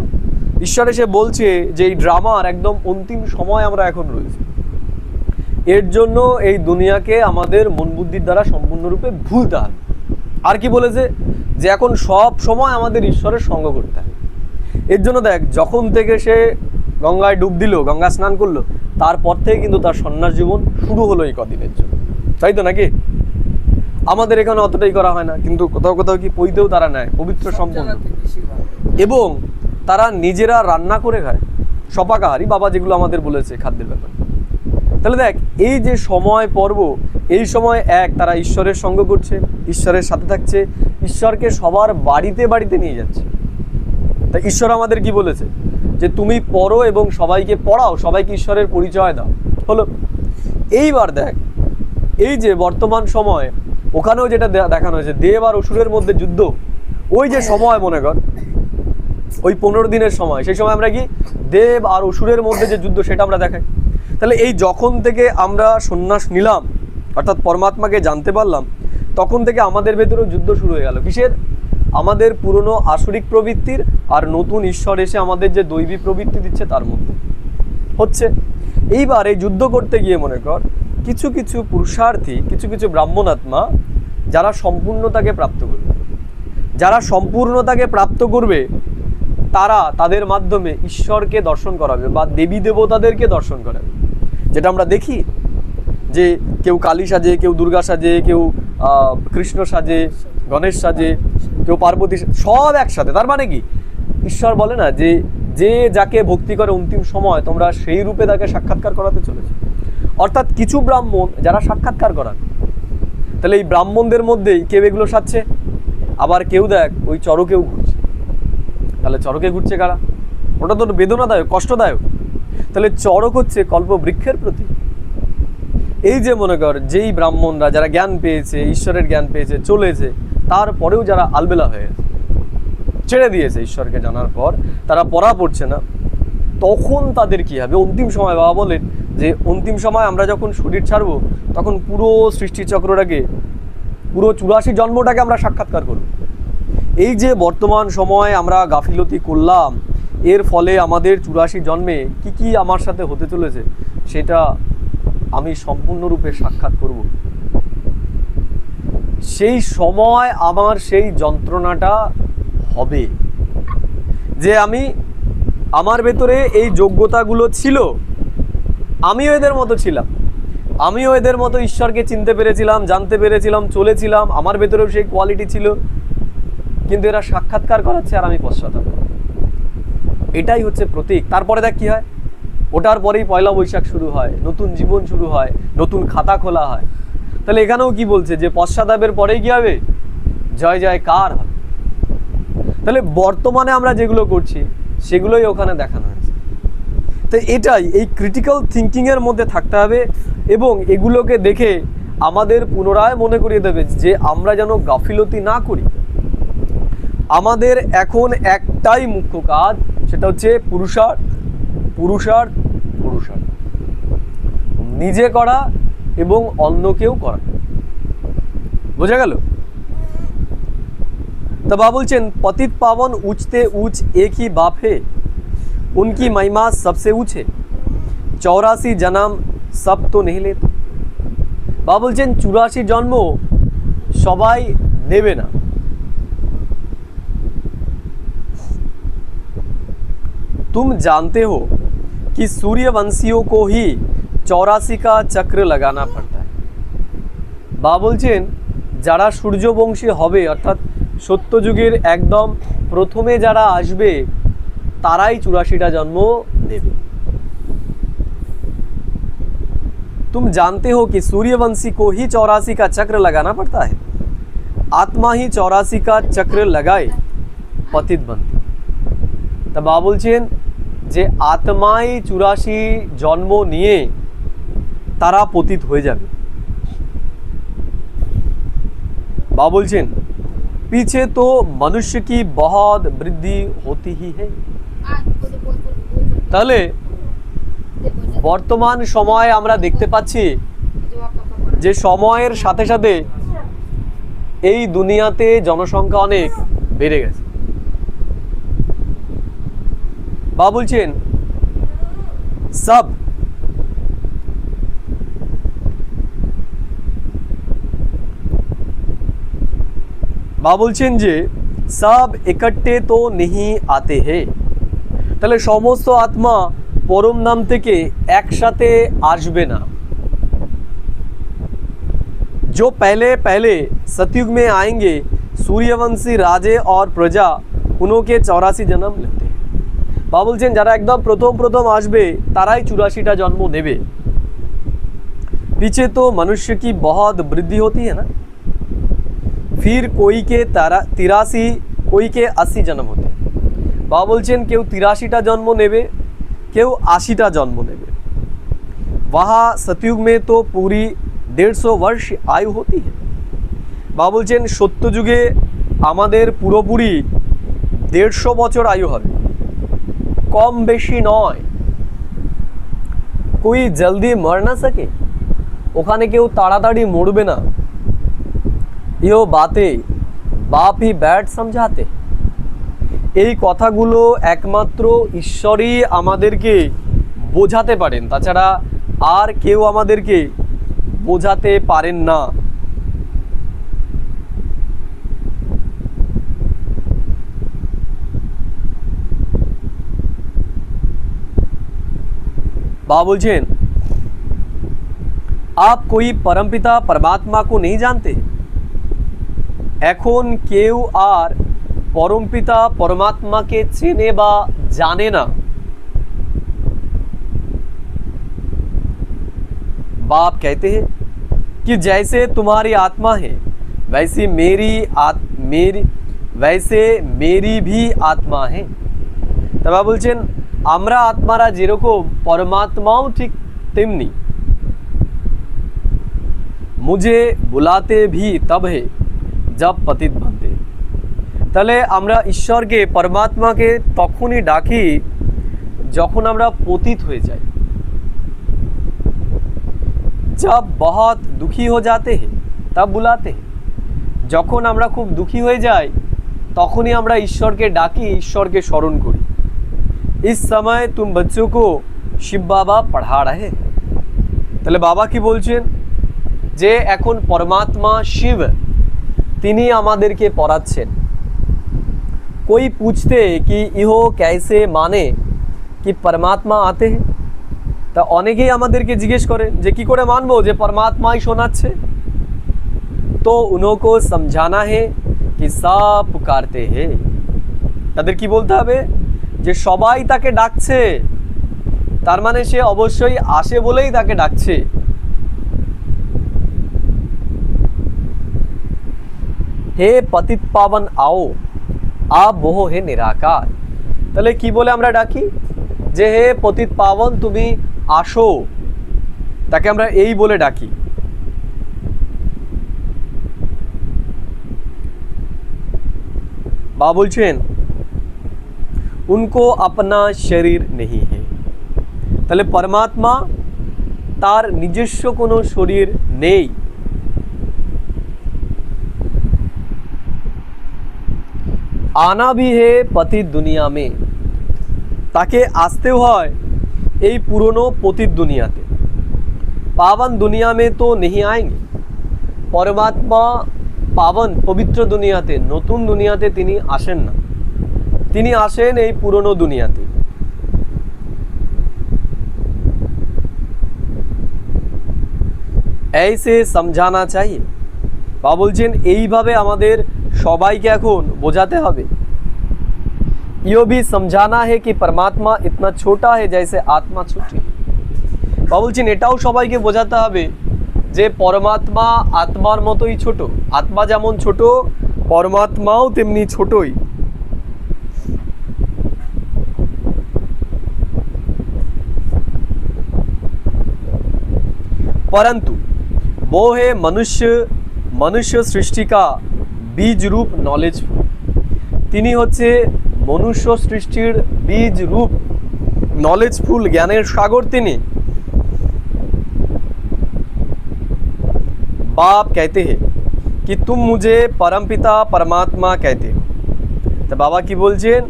Speaker 1: ঈশ্বর এসে বলছে যে এই ড্রামার একদম অন্তিম সময় আমরা এখন রয়েছি। এর জন্য এই দুনিয়াকে আমাদের মন বুদ্ধির দ্বারা সম্পূর্ণরূপে ভুলতে হবে। আর কি বলেছে? যে এখন সব সময় আমাদের ঈশ্বরের সঙ্গ করতে হবে। এর জন্য দেখ, যখন থেকে সে গঙ্গায় ডুব দিল, গঙ্গা স্নান করলো, তারপর থেকে কিন্তু তার সন্ন্যাস জীবন শুরু হলো এই কদিনের জন্য, তাই তো নাকি? আমাদের এখানে অতটাই করা হয় না, কিন্তু কোথাও কোথাও কি পইতেও তারা নেয় পবিত্র সম্পন্ন, এবং তারা নিজেরা রান্না করে খায়। সপাকাহারী বাবা যেগুলো আমাদের বলেছে খাদ্যের ব্যাপারে। তাহলে দেখ, এই যে সময় পর্ব, এই সময় তারা ঈশ্বরের সঙ্গ করছে, ঈশ্বরের সাথে থাকছে, ঈশ্বরকে সবার বাড়িতে বাড়িতে নিয়ে যাচ্ছে। তাই ঈশ্বর আমাদের কি বলেছে? যে তুমি পড়ো এবং সবাইকে পড়াও, সবাইকে ঈশ্বরের পরিচয় দাও। হলো। এইবার দেখ, এই যে বর্তমান সময়, ওখানেও যেটা দেখানো হয়েছে, দেব আর অসুরের মধ্যে যুদ্ধ। ওই যে সময় মনে কর, ওই 15 দিনের সময়, সেই সময় আমরা কি দেব আর অসুরের মধ্যে যে যুদ্ধ সেটা আমরা দেখাই। তাহলে এই যখন থেকে আমরা সন্ন্যাস নিলাম, অর্থাৎ পরমাত্মাকে জানতে পারলাম, তখন থেকে আমাদের ভেতরেও যুদ্ধ শুরু হয়ে গেল। কিসের? আমাদের পুরনো আসরিক প্রবৃত্তির আর নতুন ঈশ্বর এসে আমাদের যে দৈবী প্রবৃত্তি দিচ্ছে তার মধ্যে হচ্ছে। এইবার এই যুদ্ধ করতে গিয়ে মনে কর কিছু কিছু পুরুষার্থী, কিছু কিছু ব্রাহ্মণাত্মা যারা সম্পূর্ণতাকে প্রাপ্ত করবে, যারা সম্পূর্ণতাকে প্রাপ্ত করবে, তারা তাদের মাধ্যমে ঈশ্বরকে দর্শন করাবে বা দেবী দেবতাদেরকে দর্শন করাবে। যেটা আমরা দেখি যে কেউ কালী সাজে, কেউ দুর্গা সাজে, কেউ কৃষ্ণ সাজে, গণেশ সাজে, কেউ পার্বতী, সব একসাথে। তার মানে কি ঈশ্বর বলে না যে যে যাকে ভক্তি করে অন্তিম সময় তোমরা সেই রূপে তাকে সাক্ষাৎকার করাতে চলেছে। অর্থাৎ কিছু ব্রাহ্মণ যারা সাক্ষাৎকার করান, তাহলে এই ব্রাহ্মণদের মধ্যেই কেউ এগুলো সাজছে, আবার কেউ দেখ ওই চরকেও ঘুরছে। তাহলে চরকে ঘুরছে কারা? ওটা তো বেদনাদায়ক, কষ্টদায়ক। তাহলে চরক হচ্ছে কল্পবৃক্ষের প্রতি। এই যে মনে কর যেই ব্রাহ্মণরা যারা জ্ঞান পেয়েছে, ঈশ্বরের জ্ঞান পেয়েছে, চলেছে, তারপরেও যারা আলবেলা হয়ে গেছে, ছেড়ে দিয়েছে ঈশ্বরকে জানার পর, তারা পড়া পড়ছে না, তখন তাদের কি হবে? অন্তিম সময় বাবা বলেন যে অন্তিম সময় আমরা যখন শরীর ছাড়বো তখন পুরো সৃষ্টিচক্রটাকে, পুরো 84 জন্মটাকে আমরা সাক্ষাৎকার করব। এই যে বর্তমান সময় আমরা গাফিলতি করলাম, এর ফলে আমাদের 84 জন্মে কি কি আমার সাথে হতে চলেছে সেটা আমি সম্পূর্ণরূপে সাক্ষাৎ করব। সেই সময় আমার সেই যন্ত্রণাটা হবে যে আমার ভেতরে এই যোগ্যতাগুলো ছিল, আমিও এদের মতো ছিলাম, আমিও এদের মতো ঈশ্বরকে চিনতে পেরেছিলাম, জানতে পেরেছিলাম, চলেছিলাম, আমার ভেতরেও সেই কোয়ালিটি ছিল, কিন্তু এরা সাক্ষাৎকার করাচ্ছে আর আমি পশ্চাৎ। এটাই হচ্ছে প্রতীক। তারপরে দেখ কি হয়, ওটার পরেই পয়লা বৈশাখ শুরু হয়, নতুন জীবন শুরু হয়, নতুন খাতা খোলা হয়। তাহলে এখানেও কি বলছে যে পশ্চাতাপের পরেই কি হবে? জয় জয়কার হবে। তাহলে বর্তমানে আমরা যেগুলো করছি সেগুলোই ওখানে দেখানো হয়েছে। তো এটাই, এই ক্রিটিক্যাল থিঙ্কিংয়ের মধ্যে থাকতে হবে এবং এগুলোকে দেখে আমাদের পুনরায় মনে করিয়ে দেবে যে আমরা যেন গাফিলতি না করি। আমাদের এখন একটাই মুখ্য কাজ, সেটা হচ্ছে পুরুষার্থ, পুরুষার্থ, পুরুষার্থ, নিজে করা এবং অন্যকেও করা। বোঝা গেল? तो बाबा बोलছেন पतित पावन ऊंचते ऊंच एक ही बाप है, उनकी महिमा सबसे ऊंच है, 84 जन्म सब तो नहीं लेते। बाबा बोलছেন 84 जन्म সবাই নেবে না। तुम जानते हो कि सूर्यवंशियों को ही 84 का चक्र लगाना पड़ता है। बाबा बोलছেন যারা সূর্যবংশী হবে, অর্থাৎ সত্যযুগের একদম প্রথমে যারা আসবে তারাই 84টা জন্ম নেবে। तुम जानते हो कि सूर्यवंशी को ही 84 का चक्र लगाना पड़ता है, आत्मा ही 84 का चक्र लगाए पतित बनती। তা বাবা বলছেন যে আত্মাই 84 জন্ম নিয়ে তারা পতিত হয়ে যাবে। बाबा बोलছেন पीछे तो मनुष्य की बहुत वृद्धि होती ही है। তাহলে বর্তমান সময় আমরা দেখতে পাচ্ছি যে সময়ের সাথে সাথে এই দুনিয়াতে জনসংখ্যা অনেক বেড়ে গেছে। বাবা বলছেন সব বাবা বলছেন যে সব একট্টে তো নেহি আতে হে। তাহলে সমস্ত আত্মা পরম ধাম থেকে একসাথে আসবে না। जो पहले पहले सतयुग में आएंगे सूर्यवंशी राजे और प्रजा उनके 84 जन्म लेते हैं। বাবা বলছেন যারা একদম প্রথম প্রথম আসবে তারাই 84টা জন্ম নেবে। पीछे तो मनुष्य की बहुत वृद्धि होती है ना, फिर कोई के 83 कोई के 80 जन्म होते हैं। বাবা বলছেন কেউ 83টা জন্ম নেবে, কেউ 80টা জন্ম নেবে। वहाँ सतयुग में तो पूरी 150 वर्ष आयु होती है। বাবা বলছেন সত্য যুগে আমাদের পুরোপুরি 150 বছর আয়ু হবে, কম বেশি নয়। कोई जल्दी मर ना सके, ওখানে কেউ তাড়াতাড়ি মরবে না। ये बातें বাপ হি ব্যাট समझाते এই কথাগুলো একমাত্র ঈশ্বরই আমাদেরকে বোঝাতে পারেন, তাছাড়া আর কেউ আমাদেরকে বোঝাতে পারেন না। बाबा बोलছেন आप कोई परमपिता परमात्मा को नहीं जानते। এখন কেউ আর परमपिता परमात्मा के চেনে বা জানে না। बाप कहते हैं कि जैसे तुम्हारी आत्मा है वैसे मेरी भी आत्मा है। तब बाबा बोलছেন আমরা আত্মারা যেরকম परमात्माओं ठीक तेमनी मुझे बुलाते भी तब है जब पतित बनते। তাহলে আমরা ঈশ্বরকে परमात्माকে তখনই ডাকি যখন আমরা পতিত হয়ে যাই। जब बहुत दुखी हो जाते हैं तब बुलाते हैं। যখন আমরা খুব দুঃখী হয়ে যাই তখনই আমরা ঈশ্বরকে ডাকি, ঈশ্বরকে স্মরণ করি। इस समय तुम बच्चों को शिव बाबा पढ़ा रहे। তাহলে বাবা কি বলছেন যে এখন परमात्मा शिव তিনি আমাদেরকে পড়াচ্ছেন। कोई पूछते कि इहो कैसे माने कि परमात्मा आते हैं। তা অনেকেই আমাদেরকে জিজ্ঞেস করেন যে কি করে মানবো যে परमात्माই শোনাচ্ছে। तो उनको समझाना है कि सब पुकारते हैं। তাদের কি বলতে হবে যে সবাই তাকে ডাকছে, তার মানে সে অবশ্যই আসে বলেই তাকে ডাকছে। হে পতিত পাবন आओ आप वो है निराकार। তাহলে কি বলে আমরা ডাকি যে হে পতিত পাবন তুমি আসো, তাকে আমরা এই বলে ডাকি। बाबा बोलছেন उनको अपना शरीर नहीं है। তাহলে परमात्मा তার নিজস্ব কোনো শরীর নেই। आना भी है पतित दुनिया में। তাকে আসতেও হয় এই পুরনো পতিত দুনিয়াতে। पावन दुनिया में तो नहीं आएंगे। परमात्मा पावन पवित्र दुनियाते नतून दुनियाते তিনি আসেন না, তিনি আসেন এই পুরনো দুনিয়াতে। ऐसे समझाना चाहिए। বাবা বলছেন এইভাবে আমাদের সবাইকে এখন বোঝাতে হবে। यो भी समझाना है कि परमात्मा इतना छोटा है जैसे आत्मा छोटी। বাবা বলছেন এটাও সবাইকে বোঝাতে হবে যে परमात्मा आत्मार মতোই ছোট। आत्मा যেমন ছোট परमात्माও তেমনি ছোটই। परंतु वो है मनुष्य सृष्टि का बीज रूप नॉलेज। তিনি হচ্ছে মনুষ্য সৃষ্টির বীজ রূপ নলেজফুল জ্ঞানের সাগর তিনি। बाप कहते हैं कि तुम मुझे परमपिता परमात्मा कहते हो। तो बाबा की बोलছেন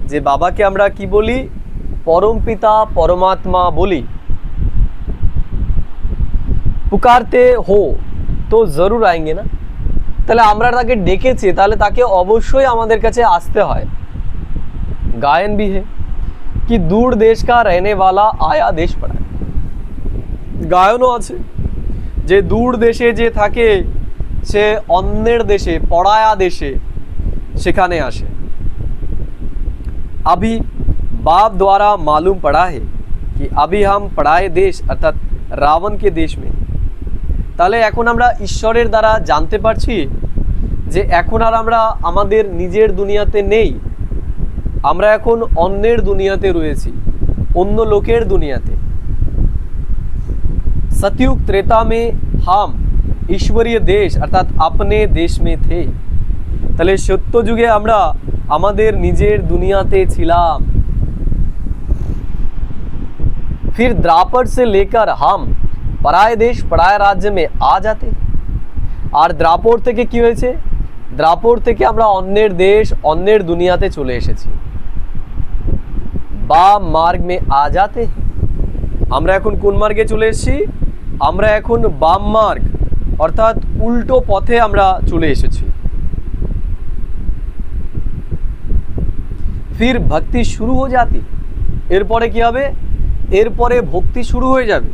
Speaker 1: যে বাবাকে আমরা কি বলি परमपिता परमात्मा বলি। पुकारते हो तो जरूर आएंगे ना। তাহলে আমরা তাকে ডেকেছি তাহলে তাকে অবশ্যই আমাদের কাছে আসতে হয়। गायन भी है कि दूर देश का रहने वाला आया देश पड़ाए। গায়নও আছে যে দূর দেশে যে থাকে সে অন্যের দেশে পড়ায়া দেশে সেখানে আসে। अभी बाप द्वारा मालूम पड़ा है कि अभी हम पढ़ाए देश अर्थात रावण के देश में। তাহলে এখন আমরা ঈশ্বরের দ্বারা জানতে পারছি যে এখন আর আমরা আমাদের নিজের দুনিয়াতে নেই, আমরা এখন অন্যের দুনিয়াতে রয়েছি, অন্য লোকের দুনিয়াতে। सतयुग त्रेता में हम ईश्वरीय देश अर्थात अपने देश में थे। তাহলে সত্য যুগে আমরা আমাদের নিজের দুনিয়াতে ছিলাম। फिर द्वापर से लेकर हम पराय देश पराय राज्य में आ जाते। আর দ্রাপর থেকে কি হয়েছে দ্রাপর থেকে আমরা অন্যের দেশ অন্যের দুনিয়াতে চলে এসেছি। বাম মার্গ মে আ যাতে, আমরা এখন কোন মার্গে চলে এসেছি? আমরা এখন বাম মার্গ অর্থাৎ উল্টো পথে আমরা চলে এসেছি। ফির ভক্তি শুরু হয়ে যাতি, এরপরে কি হবে? এরপরে ভক্তি শুরু হয়ে যাবে।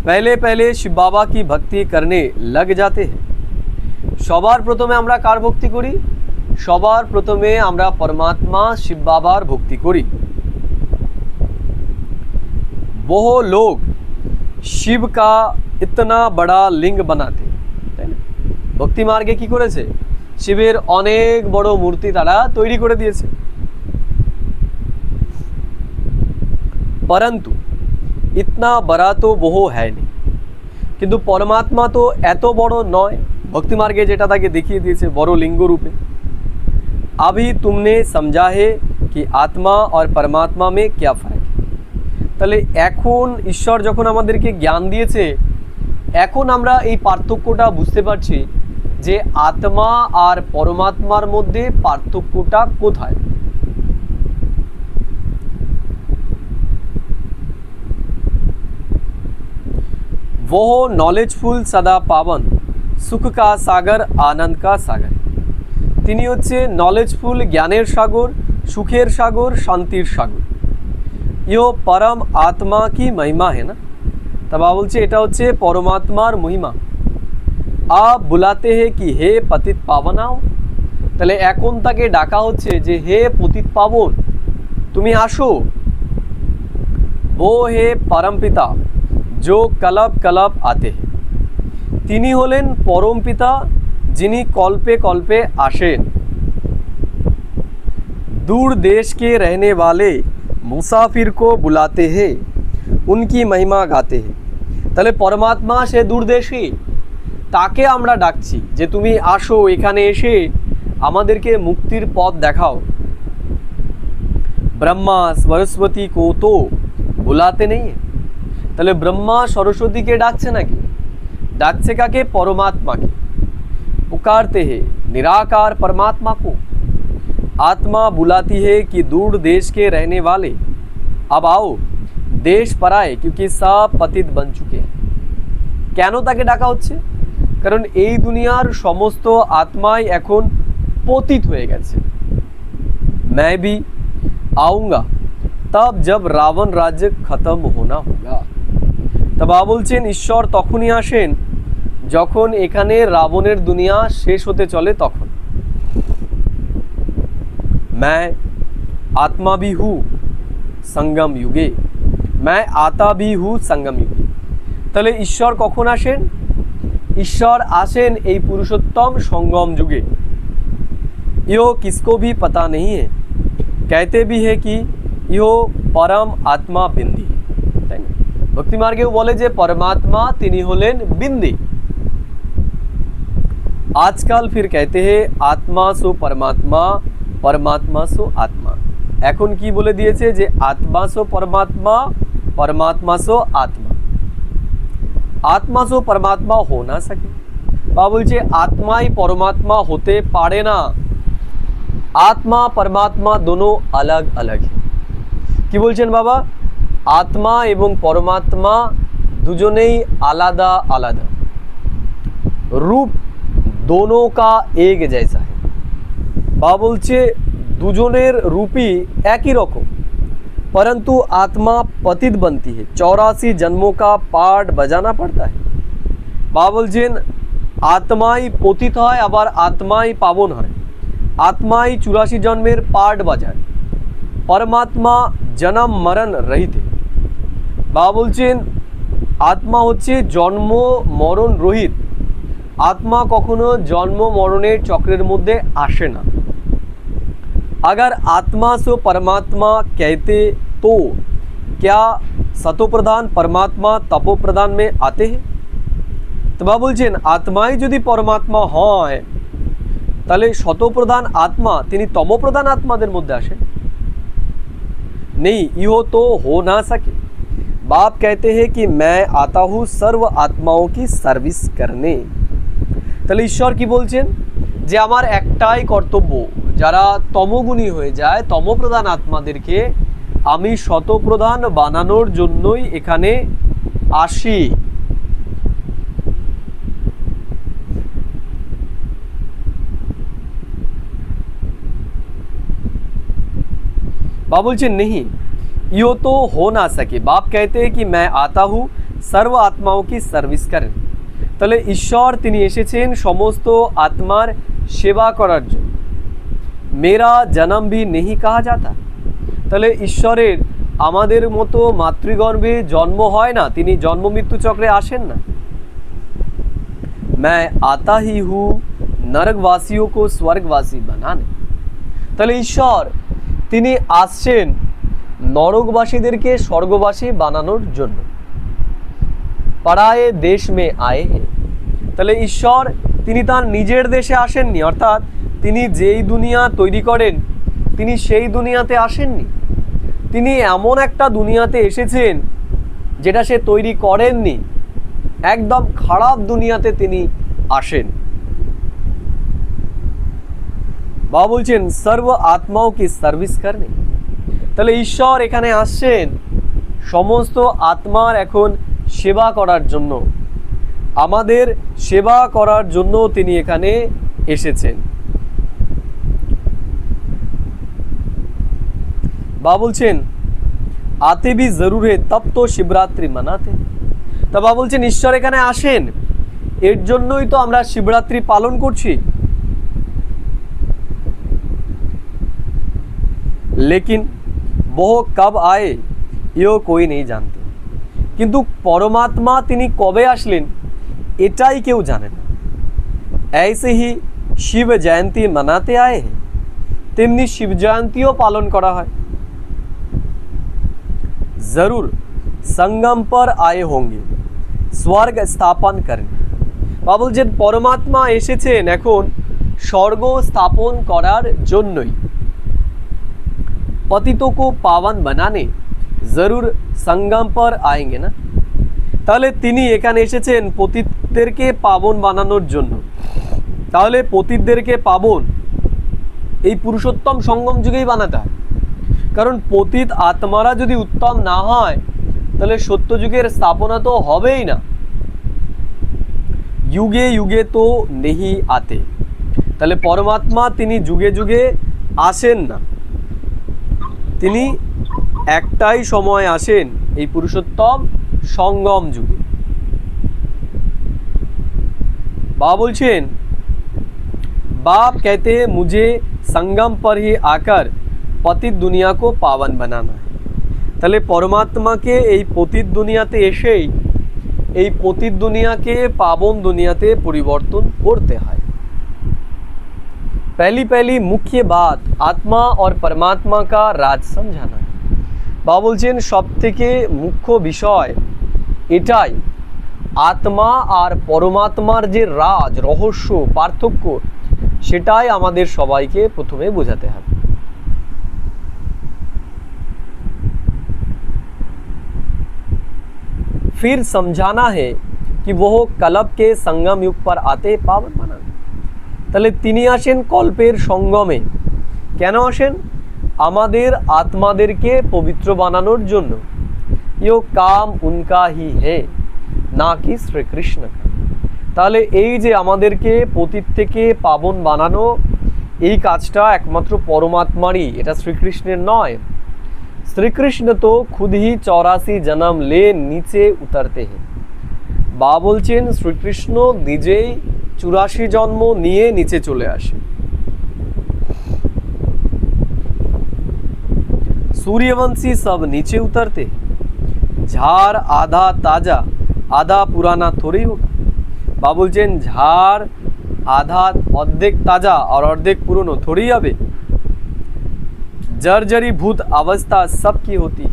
Speaker 1: पहले पहले शिव बाबा की भक्ति करने लग जाते हैं। সবার প্রথমে আমরা কার ভক্তি করি? সবার প্রথমে আমরা পরমাত্মা শিব বাবার ভক্তি করি। वो लोग शिव का इतना बड़ा लिंग बनाते, তাই না? ভক্তি মার্গে কি করেছে? শিবের অনেক বড় মূর্তি তারা তৈরি করে দিয়েছে। परंतु इतना बड़ा तो वो है नहीं, কিন্তু পরমাত্মা তো এত বড় নয়। ভক্তি মার্গে যেটা তাকে দেখিয়ে দিয়েছে বড় লিঙ্গ রূপে। अभी तुमने समझा है कि आत्मा और परमात्मा में क्या फर्क है। তাহলে এখন ঈশ্বর যখন আমাদেরকে জ্ঞান দিয়েছে, এখন আমরা এই পার্থক্যটা বুঝতে পারছি যে আত্মা আর পরমাত্মার মধ্যে পার্থক্যটা কোথায়। वो नॉलेजफुल सदा पावन सुख का सागर आनंद का सागर, তিনি হচ্ছে নলেজফুল জ্ঞানের সাগর, সুখের সাগর, শান্তির সাগর। ইয়ো পরম আত্মা কি মহিমা है ना, তা বাবা বলছে এটা হচ্ছে পরমাত্মার মহিমা। আপ বুলাতে হে কি হে পতিত পাবনাও, তাহলে এখন তাকে ডাকা হচ্ছে যে হে পতিত পাবন তুমি আসো। वो হে परम पिता जो कल्प कल्प आते हैं, তিনি হলেন পরম পিতা যিনি কল্পে কল্পে আসেন। दूर देश के रहने वाले मुसाफिर को बुलाते हैं उनकी महिमा गाते हैं, তাহলে পরমাত্মা সে দূরদেশী, তাকে আমরা ডাকছি যে তুমি আসো, এখানে এসে আমাদেরকে মুক্তির পথ দেখাও। ब्रह्मा सरस्वती को तो बुलाते नहीं है, তাহলে ব্রহ্মা সরস্বতীকে ডাকছে নাকি? ডাকছে কাকে? পরমাত্মাকে। पुकारते हैं निराकार परमात्मा को, आत्मा बुलाती है कि दूर देश के रहने वाले अब आओ देश पर आए क्योंकि सब पतित बन चुके हैं। কেন তাকে ডাকা হচ্ছে? কারণ এই দুনিয়ার সমস্ত আত্মাই এখন পতিত হয়ে গেছে। मैं भी आऊँगा तब जब रावण राज्य खत्म होना होगा, তা বাবা বলছেন ঈশ্বর তখনই আসেন যখন এখানে রাবণের দুনিয়া শেষ হতে চলে তখন। मैं आत्मा भी हूँ संगम युगे, मैं आता भी हूँ संगम युगे, তাহলে ঈশ্বর কখন আসেন? ঈশ্বর আসেন এই পুরুষোত্তম সঙ্গম যুগে। यो किसको भी पता नहीं है, कहते भी है कि यो परम आत्मा बिंदी, তাই না? ভক্তি মার্গেও বলে যে পরমাত্মা তিনি হলেন বিন্দি। आजकल फिर कहते हैं आत्मा सो परमात्मा, परमात्मा सो आत्मा। এখন কি বলে দিয়েছে যে আত্মা সো পরমাত্মা, পরমাত্মা সো আত্মা। আত্মা সো পরমাত্মা हो না सके, বা বলছে আত্মাই পরমাত্মা হতে পারে না। আত্মা পরমাত্মা দোনো अलग अलग है। কি বলছেন বাবা? আত্মা এবং পরমাত্মা দুজনেই আলাদা আলাদা, রূপ दोनों का एक जैसा है। বা বলছে দুজনের রূপই একই রকম, परंतु आत्मा पतित बनती है, 84 जन्मों का पाठ बजाना पड़ता है। বা বলছেন আত্মাই পতিত হয় আবার আত্মাই পাবন হয়, আত্মাই 84 জন্মের পাঠ বাজায়, পরমাত্মা জন্ম মরণ রহিত। বা বলছেন আত্মা হচ্ছে জন্ম মরণ রহিত, आत्मा কখনো জন্ম মরণের চক্রের মধ্যে আসে না। अगर आत्मा से परमात्मा कहते तो क्या सतोप्रधान परमात्मा तपोप्रधान में आते हैं? তো বাবা বলছেন আত্মাই যদি পরমাত্মা হয় তাহলে শতপ্রধান আত্মা তিনি তমপ্রধান আত্মাদের মধ্যে আসেন? नहीं, यो तो हो ना सके। बाप कहते हैं कि मैं आता हूँ सर्व आत्माओं की सर्विस करने। তাহলে ঈশ্বর কি বলছেন, যে আমার একটাই কর্তব্য, যারা তমগুণী হয়ে যায়, তমপ্রধান আত্মাদেরকে আমি শতপ্রধান বানানোর জন্যই এখানে আসি। बाप बोलते नहीं, यो तो हो ना सके। बाप कहते हैं कि मैं आता हूँ सर्व आत्माओं की सर्विस करें। তাহলে ঈশ্বর তিনি এসেছেন সমস্ত আত্মার সেবা করার জন্য। মেরা জন্ম ভি নেহি কাহা যাতা। তাহলে ঈশ্বরের আমাদের মতো মাতৃগর্ভে জন্ম হয় না, তিনি জন্ম মৃত্যু চক্রে আসেন না। मैं आता ही हूँ नरकवासियों को स्वर्गवासी बनाने। তাহলে ঈশ্বর তিনি আসছেন নরকবাসীদেরকে স্বর্গবাসী বানানোর জন্য। পরায়ে দেশ মে আয়ে হে। তাহলে ঈশ্বর তিনি তার নিজের দেশে আসেননি, অর্থাৎ তিনি যেই দুনিয়া তৈরি করেন তিনি সেই দুনিয়াতে আসেননি। তিনি এমন একটা দুনিয়াতে এসেছেন যেটা সে তৈরি করেননি, একদম খারাপ দুনিয়াতে তিনি আসেন। বাবা বলছেন সর্ব আত্মাও কি সার্ভিস করনে। তাহলে ঈশ্বর এখানে আসছেন সমস্ত আত্মার এখন সেবা করার জন্য, আমাদের সেবা করার জন্য তিনি এখানে এসেছেন। বাবা বলছেন আতে ভি জরুর হে তব তো শিবরাত্রি মানাতে। তা বাবা বলছেন ঈশ্বর এখানে আসেন, এর জন্যই তো আমরা শিবরাত্রি পালন করছি। लेकिन वो कब आए यो कोई नहीं जानते। কিন্তু পরমাত্মা তিনি কবে আসলেন এটাই কেউ জানে না। ऐसे ही शिव जयंती मनाते आए हैं, তেমনি শিব জয়ন্তীও পালন করা হয়। जरूर संगम पर आए होंगे स्वर्ग स्थापन करने। বাবা বলছেন পরমাত্মা এসেছেন এখন স্বর্গ স্থাপন করার জন্যই। पतितों को पावन बनाने जरूर संगम पर आएंगे ना। তাহলে তিনি এখানে এসেছেন পতিতদেরকে পাবন বানানোর জন্য। তাহলে পতিতদেরকে পাবন এই পুরুষোত্তম সঙ্গম যুগেই বানাতে হয়, কারণ পতিত আত্মারা যদি উত্তম না হয় তাহলে সত্য যুগের স্থাপনা তো হবেই না। যুগে যুগে তো নেহি আতে। তাহলে পরমাত্মা তিনি যুগে যুগে আসেন না, তিনি একটাই সময় আসেন এই পুরুষোত্তম সঙ্গম যুগে। बाप बोलছেন बाप कहते हैं मुझे संगम पर ही आकर पतित दुनिया को पावन बनाना है। তাহলে পরমাত্মাকে এই পতিত দুনিয়াতে এসেই এই পতিত দুনিয়াকে পাবন দুনিয়াতে পরিবর্তন করতে হয়। पहली पहली मुख्य बात आत्मा और परमात्मा का राज समझाना है। बाबा बोलছেন সবথেকে মুখ্য বিষয় এটাই, আত্মা আর পরমাত্মার যে রাজ রহস্য পার্থক্য সেটাই আমাদের সবাইকে প্রথমে বোঝাতে হবে। फिर समझाना है कि वो कल्प के संगम युग पर आते पावन बनाना। তাহলে তিনি আসেন কল্পের সঙ্গমে। কেন আসেন? আমাদের আত্মাদেরকে পবিত্র বানানোর জন্য। ইয়ো কাম উনকা হি হে না কি শ্রীকৃষ্ণ। তাহলে এই যে আমাদেরকে পতিত থেকে পাবন বানানো, এই কাজটা একমাত্র পরমাত্মারই, এটা শ্রীকৃষ্ণের নয়। শ্রীকৃষ্ণ তো খুদ হি 84 জন্ম লে নিচে উতরতে হে। বা বলছেন শ্রীকৃষ্ণ নিজেই 84 জন্ম নিয়ে নিচে চলে আসে। सूर्यवंशी सब नीचे उतरते, झाड़ आधा ताजा आधा पुराना थोड़ी होगा। বা বলছেন ঝাড় আধা অর্ধেক তাজা আর অর্ধেক পুরনো থোড়ি হবে। জর্জরি ভূত অবস্থা সব কি হতি।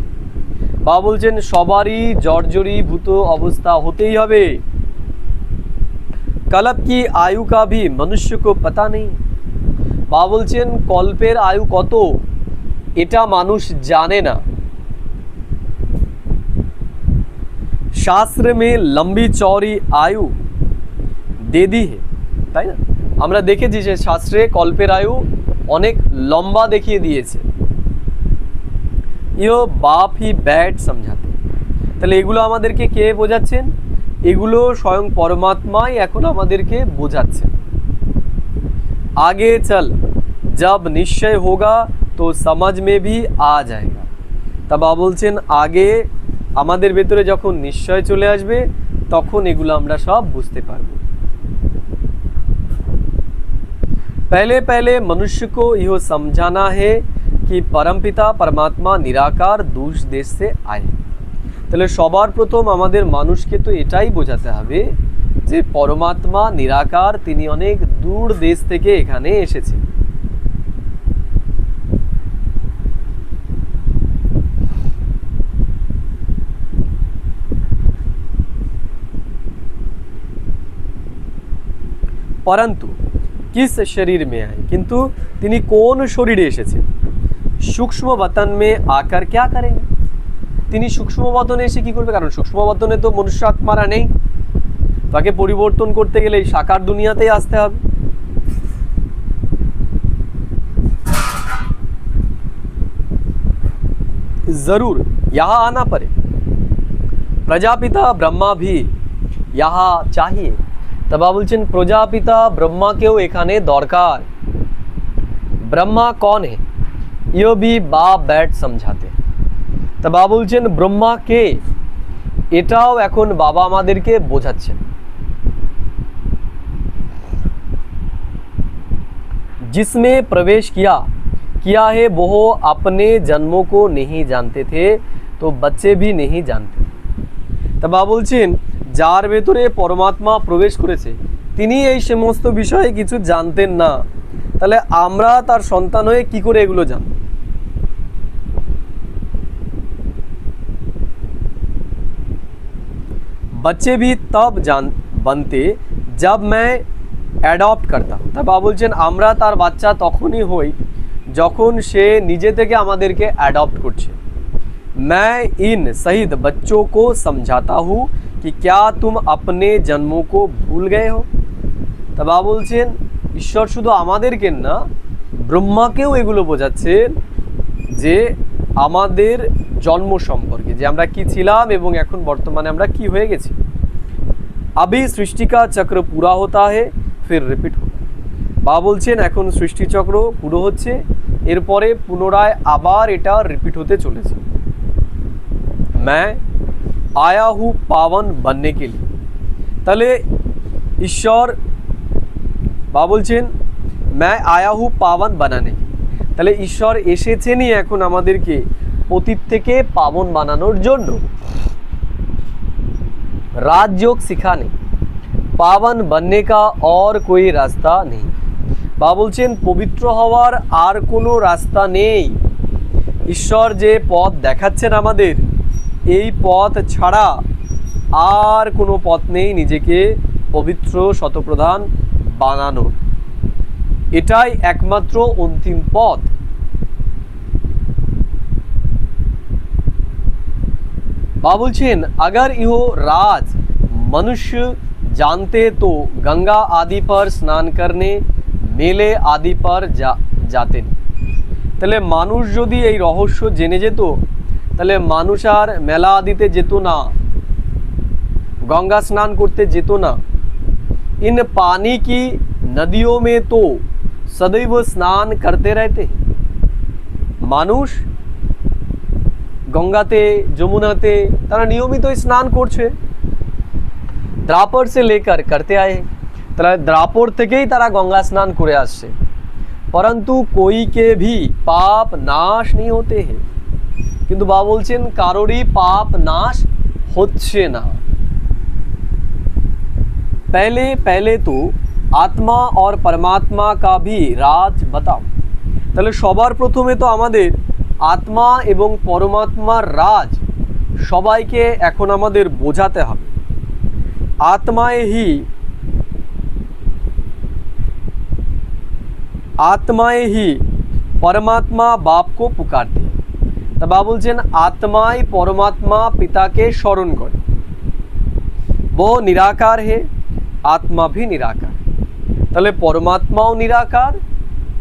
Speaker 1: বা বলছেন সবারই জর্জরি ভূত অবস্থা হতেই হবে। कल्प की आयु का भी मनुष्य को पता नहीं। বা বলছেন কল্পের আয়ু কত এটা মানুষ জানে না। शास्त्र में लंबी चौड़ी आयु दे दी है তাই না? আমরা দেখেছি যে শাস্ত্রে কল্পের আয়ু অনেক লম্বা দেখিয়ে দিয়েছে। ইও বাপ হি ব্যাড সমঝাতে। তাহলে এগুলো আমাদেরকে কে বোঝাচ্ছেন? এগুলো স্বয়ং পরমাত্মাই এখন আমাদেরকে বোঝাচ্ছেন। আগে চল, जब निश्चय होगा तो समझ में भी आ जाएगा। তা বাবা বলছেন আগে আমাদের ভেতরে যখন নিশ্চয় চলে আসবে তখন এগুলো আমরা সব বুঝতে পারবো। पहले पहले मनुष्य को यह समझाना है कि परमपिता परमात्मा निराकार दूर देश से आए। তাহলে সবার প্রথম আমাদের মানুষকে তো এটাই বোঝাতে হবে যে পরমাত্মা নিরাকার, তিনি অনেক দূর দেশ থেকে এখানে এসেছেন। परंतु किस शरीर में आए, किंतु তিনি কোন শরীরে এসেছেন? सूक्ष्म वतन में आकर क्या करेंगे? তিনি सूक्ष्म वतने এসে কি করবে? কারণ सूक्ष्म वतনে তো মনুষ্য আত্মারা নেই, তাকে পরিবর্তন করতে গেলে এই সাকার দুনিয়াতেই আসতে হবে। जरूर यहाँ आना पड़े। प्रजापिता ब्रह्मा भी यहाँ चाहिए। তা বাবা বলছেন প্রজাপিতা ব্রহ্মাকেও এখানে দরকার। ব্রহ্মা कौन है? यो भी बाप बैठ समझाते। তা বাবা বলছেন ব্রহ্মা কে, এটাও এখন বাবা আমাদেরকে বোঝাচ্ছেন। जिसमें प्रवेश किया है वो अपने जन्मों को नहीं जानते थे तो बच्चे भी नहीं जानते। তা বাবা বলছেন যার ভেতরে পরমাত্মা প্রবেশ করেছে তিনি এই সমস্ত বিষয়ে কিছু জানতেন না, তাহলে আমরা তার সন্তান হয়ে কি করে এগুলো জানব? बच्चे भी तब बनते जब मैं অ্যাডপ্ট করতাম। তা বাবা বলছেন আমরা তার বাচ্চা তখনই হই যখন সে নিজে থেকে আমাদেরকে অ্যাডপ্ট করছে। मैं इन शहीद बच्चों को समझाता हूँ कि क्या तुम अपने जन्मों को भूल गए हो। তা বাবা বলছেন ঈশ্বর শুধু আমাদেরকে না ব্রহ্মাকেও এগুলো বোঝাচ্ছেন যে আমাদের জন্ম সম্পর্কে, যে আমরা কি ছিলাম এবং এখন বর্তমানে আমরা কি হয়ে গেছি। अभी सृष्टि का चक्र पूरा होता है फिर रिपीट होगा। বাবা বলছেন এখন সৃষ্টিচক্র পুরো হচ্ছে, এরপরে পুনরায় আবার এটা রিপিট হতে চলেছে। मैं आया हूँ पावन बनने के लिए। তাহলে ঈশ্বর বাবা বলছেন मैं आया हूँ पावन बनाने के। তাহলে ঈশ্বর এসেছেনই এখন আমাদেরকে পতিত থেকে পাবন বানানোর জন্য। राजयोग सिखाने, पावन बनने का और कोई रास्ता नहीं। বাবা বলছেন পবিত্র হওয়ার আর কোনো রাস্তা নেই। ঈশ্বর যে পথ দেখাচ্ছেন আমাদের, এই পথ ছাড়া আর কোনো পথ নেই নিজেকে পবিত্র শতপ্রধান বানানোর। এটাই একমাত্র অন্তিম পথ। বাবা বলছেন अगर ইহো রাজ मनुष्य जानते तो गंगा आदि पर स्नान करने मेले आदि पर जाते। তাহলে মানুষ যদি এই রহস্য জেনে যেত তাহলে মানুষ আর মেলা আদিতে যেত না, গঙ্গা স্নান করতে যেত না। इन पानी की नदियों में तो सदैव स्नान करते रहते। মানুষ গঙ্গাতে যমুনাতে তারা নিয়মিতই স্নান করছে। দ্রাপর से लेकर करते आए, তারা দ্রাপর থেকেই তারা গঙ্গা স্নান করে আসছে। परंतु कोई के भी पाप नाश नहीं होते हैं। কিন্তু বাবা বলছেন কারোরই পাপ নাশ হচ্ছে না। पहले पहले तो आत्मा और परमात्मा का भी राज बताओ। তাহলে সবার প্রথমে তো আমাদের আত্মা এবং পরমাত্মার রাজ সবাইকে এখন আমাদের বোঝাতে হবে। आत्माएं ही परमात्मा बाप को पुकारती है। তা বাবা বলছেন আত্মাই পরমাত্মা পিতাকে স্মরণ করে। वो निराकार है, आत्मा भी निराकार। তাহলে পরমাত্মাও নিরাকার,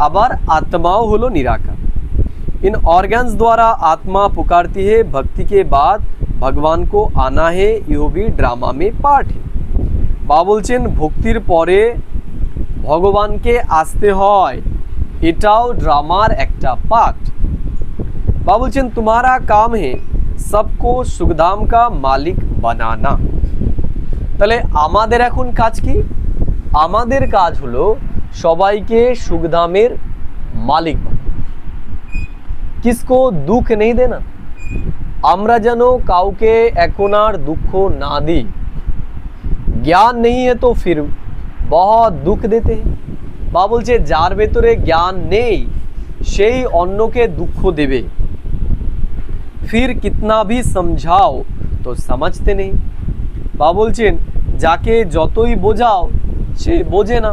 Speaker 1: আবার আত্মাও হলো নিরাকার। इन ऑर्गन्स द्वारा आत्मा पुकारती है, भक्ति के बाद भगवान को आना है, यो भी ड्रामा में पार्ट है। বা বলছেন ভক্তির পরে ভগবানকে আসতে হয়, এটাও ড্রামার একটা পার্ট। বা বলছেন तुम्हारा काम है सबको सुखधाम का मालिक बनाना। তাহলে আমাদের এখন কাজ কি? আমাদের কাজ হলো সবাইকে সুখধামের মালিক বানানো। किसको दुख नहीं देना, আমরা যেন কাউকে এখন আর দুঃখ না দিই। জ্ঞান नहीं है तो फिर बहुत दुख देते हैं। বা বলছে যার ভেতরে জ্ঞান নেই সেই অন্যকে দুঃখ দেবে। फिर कितना भी समझाओ तो समझते नहीं। বা বলছেন যাকে যতই বোঝাও সে বোঝে না।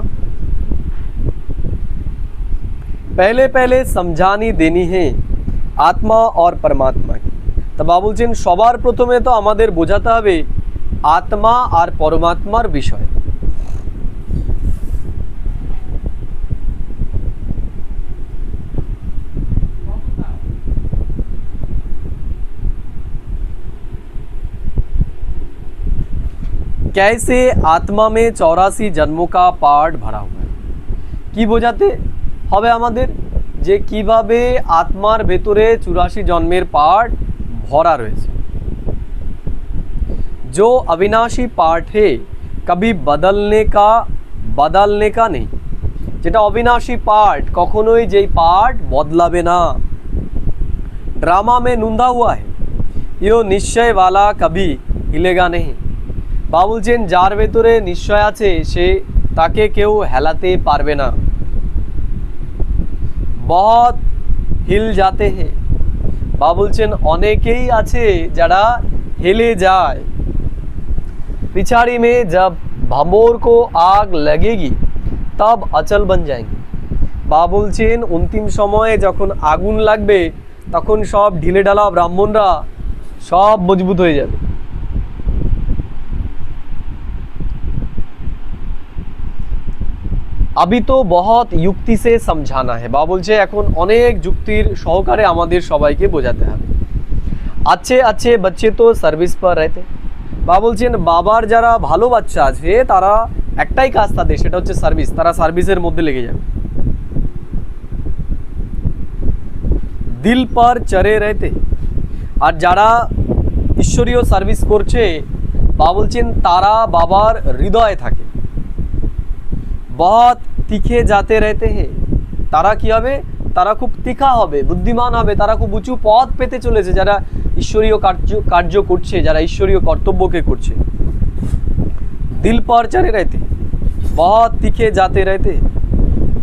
Speaker 1: पहले पहले समझानी देनी है आत्मा और परमात्मा की। তা বা বলছেন সবার প্রথমে তো আমাদের বোঝাতে হবে आत्मा और परमात्मार विषय। कैसे आत्मा में 84 जन्मों का पार्ट भरा हुआ है। কি বোঝাতে হবে আমাদের যে কিভাবে আত্মার ভেতরে 84 জন্মের পার্ট ভরা রয়েছে। जो अविनाशी पार्ट है कभी बदलने का नहीं। যেটা অবিনাশী পার্ট কখনোই যেই পার্ট বদলাবে না। ड्रामा में नुंदा हुआ है यो निश्चय वाला कभी हिलेगा नहीं। বা বলছেন যার ভেতরে নিশ্চয় আছে সে তাকে কেউ হেলাতে পারবে না। बहुत हिल जाते हैं। বা বলছেন অনেকেই আছে যারা হেলে যায়। पिछाड़ी में जब भंबोर को आग लगेगी तब अचल बन जाएंगे। বা বলছেন অন্তিম সময়ে যখন আগুন লাগবে তখন সব ঢিলে ঢালা ব্রাহ্মণরা সব মজবুত হয়ে যাবে। अभी तो बहुत युक्ति से समझाना है। বা বলছে এখন অনেক যুক্তির সহকারে আমাদের সবাইকে বোঝাতে হবে। अच्छे अच्छे बच्चे तो सर्विस पर रहते। বা বলছেন বাবার যারা ভালো বাচ্চা আছে তারা একটাই কাজ তাদের, সেটা হচ্ছে সার্ভিস। তারা সার্ভিসের মধ্যে লেগে যাবে। দিল पर चढ़े रहते। আর যারা ঈশ্বরীয় সার্ভিস করছে বা বলছেন তারা বাবার হৃদয়ে থাকে। बहुत तीखे जाते रहते हैं। তারা কি হবে? তারা খুব তীখা হবে, বুদ্ধিমান হবে, তারা খুব উঁচু পথ পেতে চলেছে যারা ঈশ্বরীয় কার্য করছে, যারা ঈশ্বরীয় কর্তব্যকে করছে। दिल पर चढ़े रहते, बहुत तीखे जाते रहते,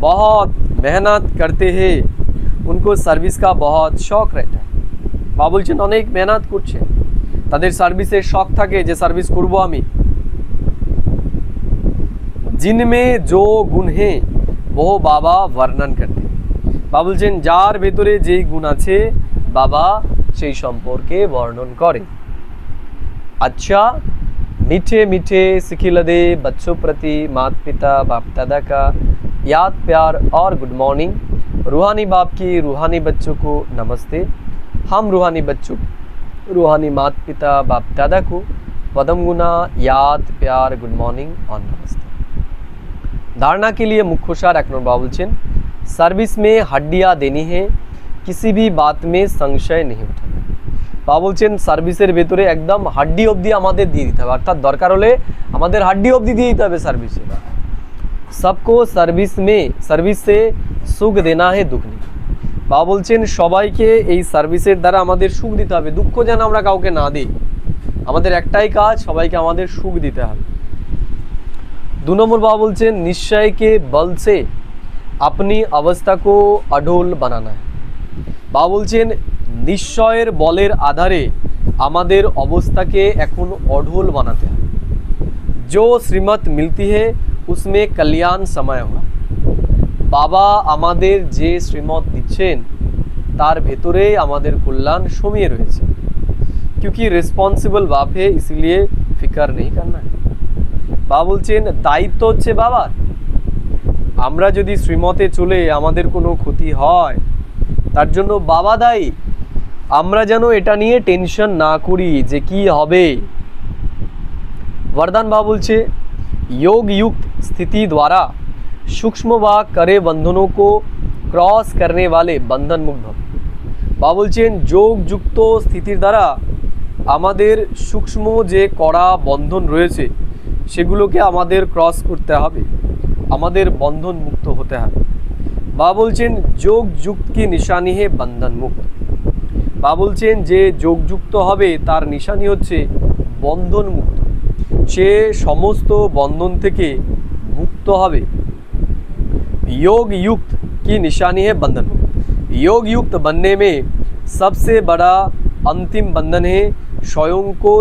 Speaker 1: बहुत मेहनत करते हैं, उनको सर्विस का बहुत शौक रहता है। বা বলছেন অনেক মেহনত করছে, তাদের সার্ভিসের শখ থাকে যে সার্ভিস করব আমি। जिनमें जो गुण है वो बाबा वर्णन करते। বা বলছেন যার ভেতরে যেই গুণ আছে বাবা সেই সম্পর্কে বর্ণন করে। अच्छा मीठे मीठे सिखिलदे बच्चों प्रति माता पिता बाप दादा का याद प्यार और गुड मॉर्निंग। रूहानी बाप की रूहानी बच्चों को नमस्ते। हम रूहानी बच्चों रूहानी माता पिता बाप दादा को पदम गुना याद प्यार गुड मॉर्निंग और नमस्ते। धारणा के लिए मुख्य सार 1 नंबर बोलছেন सर्विस में हड्डियाँ देनी है, किसी भी बात में संशय नहीं उठाना। বা বলছেন সার্ভিসের ভেতরে একদম হাড্ডি অবধি আমাদের দিয়ে দিতে হবে, অর্থাৎ দরকার হলে আমাদের হাড্ডি অবধি দিয়ে দিতে হবে সার্ভিসে। सबको सर्विस से सुख देना है दुख नहीं। বা বলছেন সবাইকে এই সার্ভিসের দ্বারা আমাদের সুখ দিতে হবে, দুঃখ যেন আমরা কাউকে না দিই। আমাদের একটাই কাজ, সবাইকে আমাদের সুখ দিতে হবে। 2 नंबर बाबा बोलছেন निश्चय के बल से अपनी अवस्था को अडोल बनाना है। বা বলছেন নিশ্চয়ের বলের আধারে আমাদের অবস্থাকে এখন অঢল বানাতে হবে। जो श्रीमत मिलती है उसमें कल्याण समय हुआ। বাবা আমাদের যে শ্রীমত দিচ্ছেন তার ভেতরে আমাদের কল্যাণ সমিয়ে রয়েছে। क्योंकि रिस्पॉन्सिबल बाप है इसलिए फिक्र नहीं करना है। বা বলছেন দায়িত্ব হচ্ছে বাবার, আমরা যদি শ্রীমতে চলে আমাদের কোনো ক্ষতি হয় তার জন্য বাবা দায়ী। আমরা যেন এটা নিয়ে টেনশন না করি যে কি হবে। वरदान बाबा बोलছে योग युक्त स्थिति द्वारा सूक्ष्म व करे बंधनों को क्रॉस करने वाले बंधन मुक्त भव। बाबा বলছেন যোগ যুক্ত স্থিতির দ্বারা আমাদের সূক্ষ্ম যে কড়া বন্ধন রয়েছে সেগুলোকে আমাদের ক্রস করতে হবে, আমাদের বন্ধন মুক্ত হতে হবে। বাবা বলছেন যোগ যুক্ত কি নিশানি হে বন্ধন মুক্ত। বাবা বলছেন যে যোগযুক্ত হবে তার নিশানি হচ্ছে বন্ধন মুক্ত, সে সমস্ত বন্ধন থেকে মুক্ত হবে। योग युक्त की निशानी है बंधन मुक्त। योग युक्त बनने में सबसे बड़ा अंतिम बंधन है स्वयं को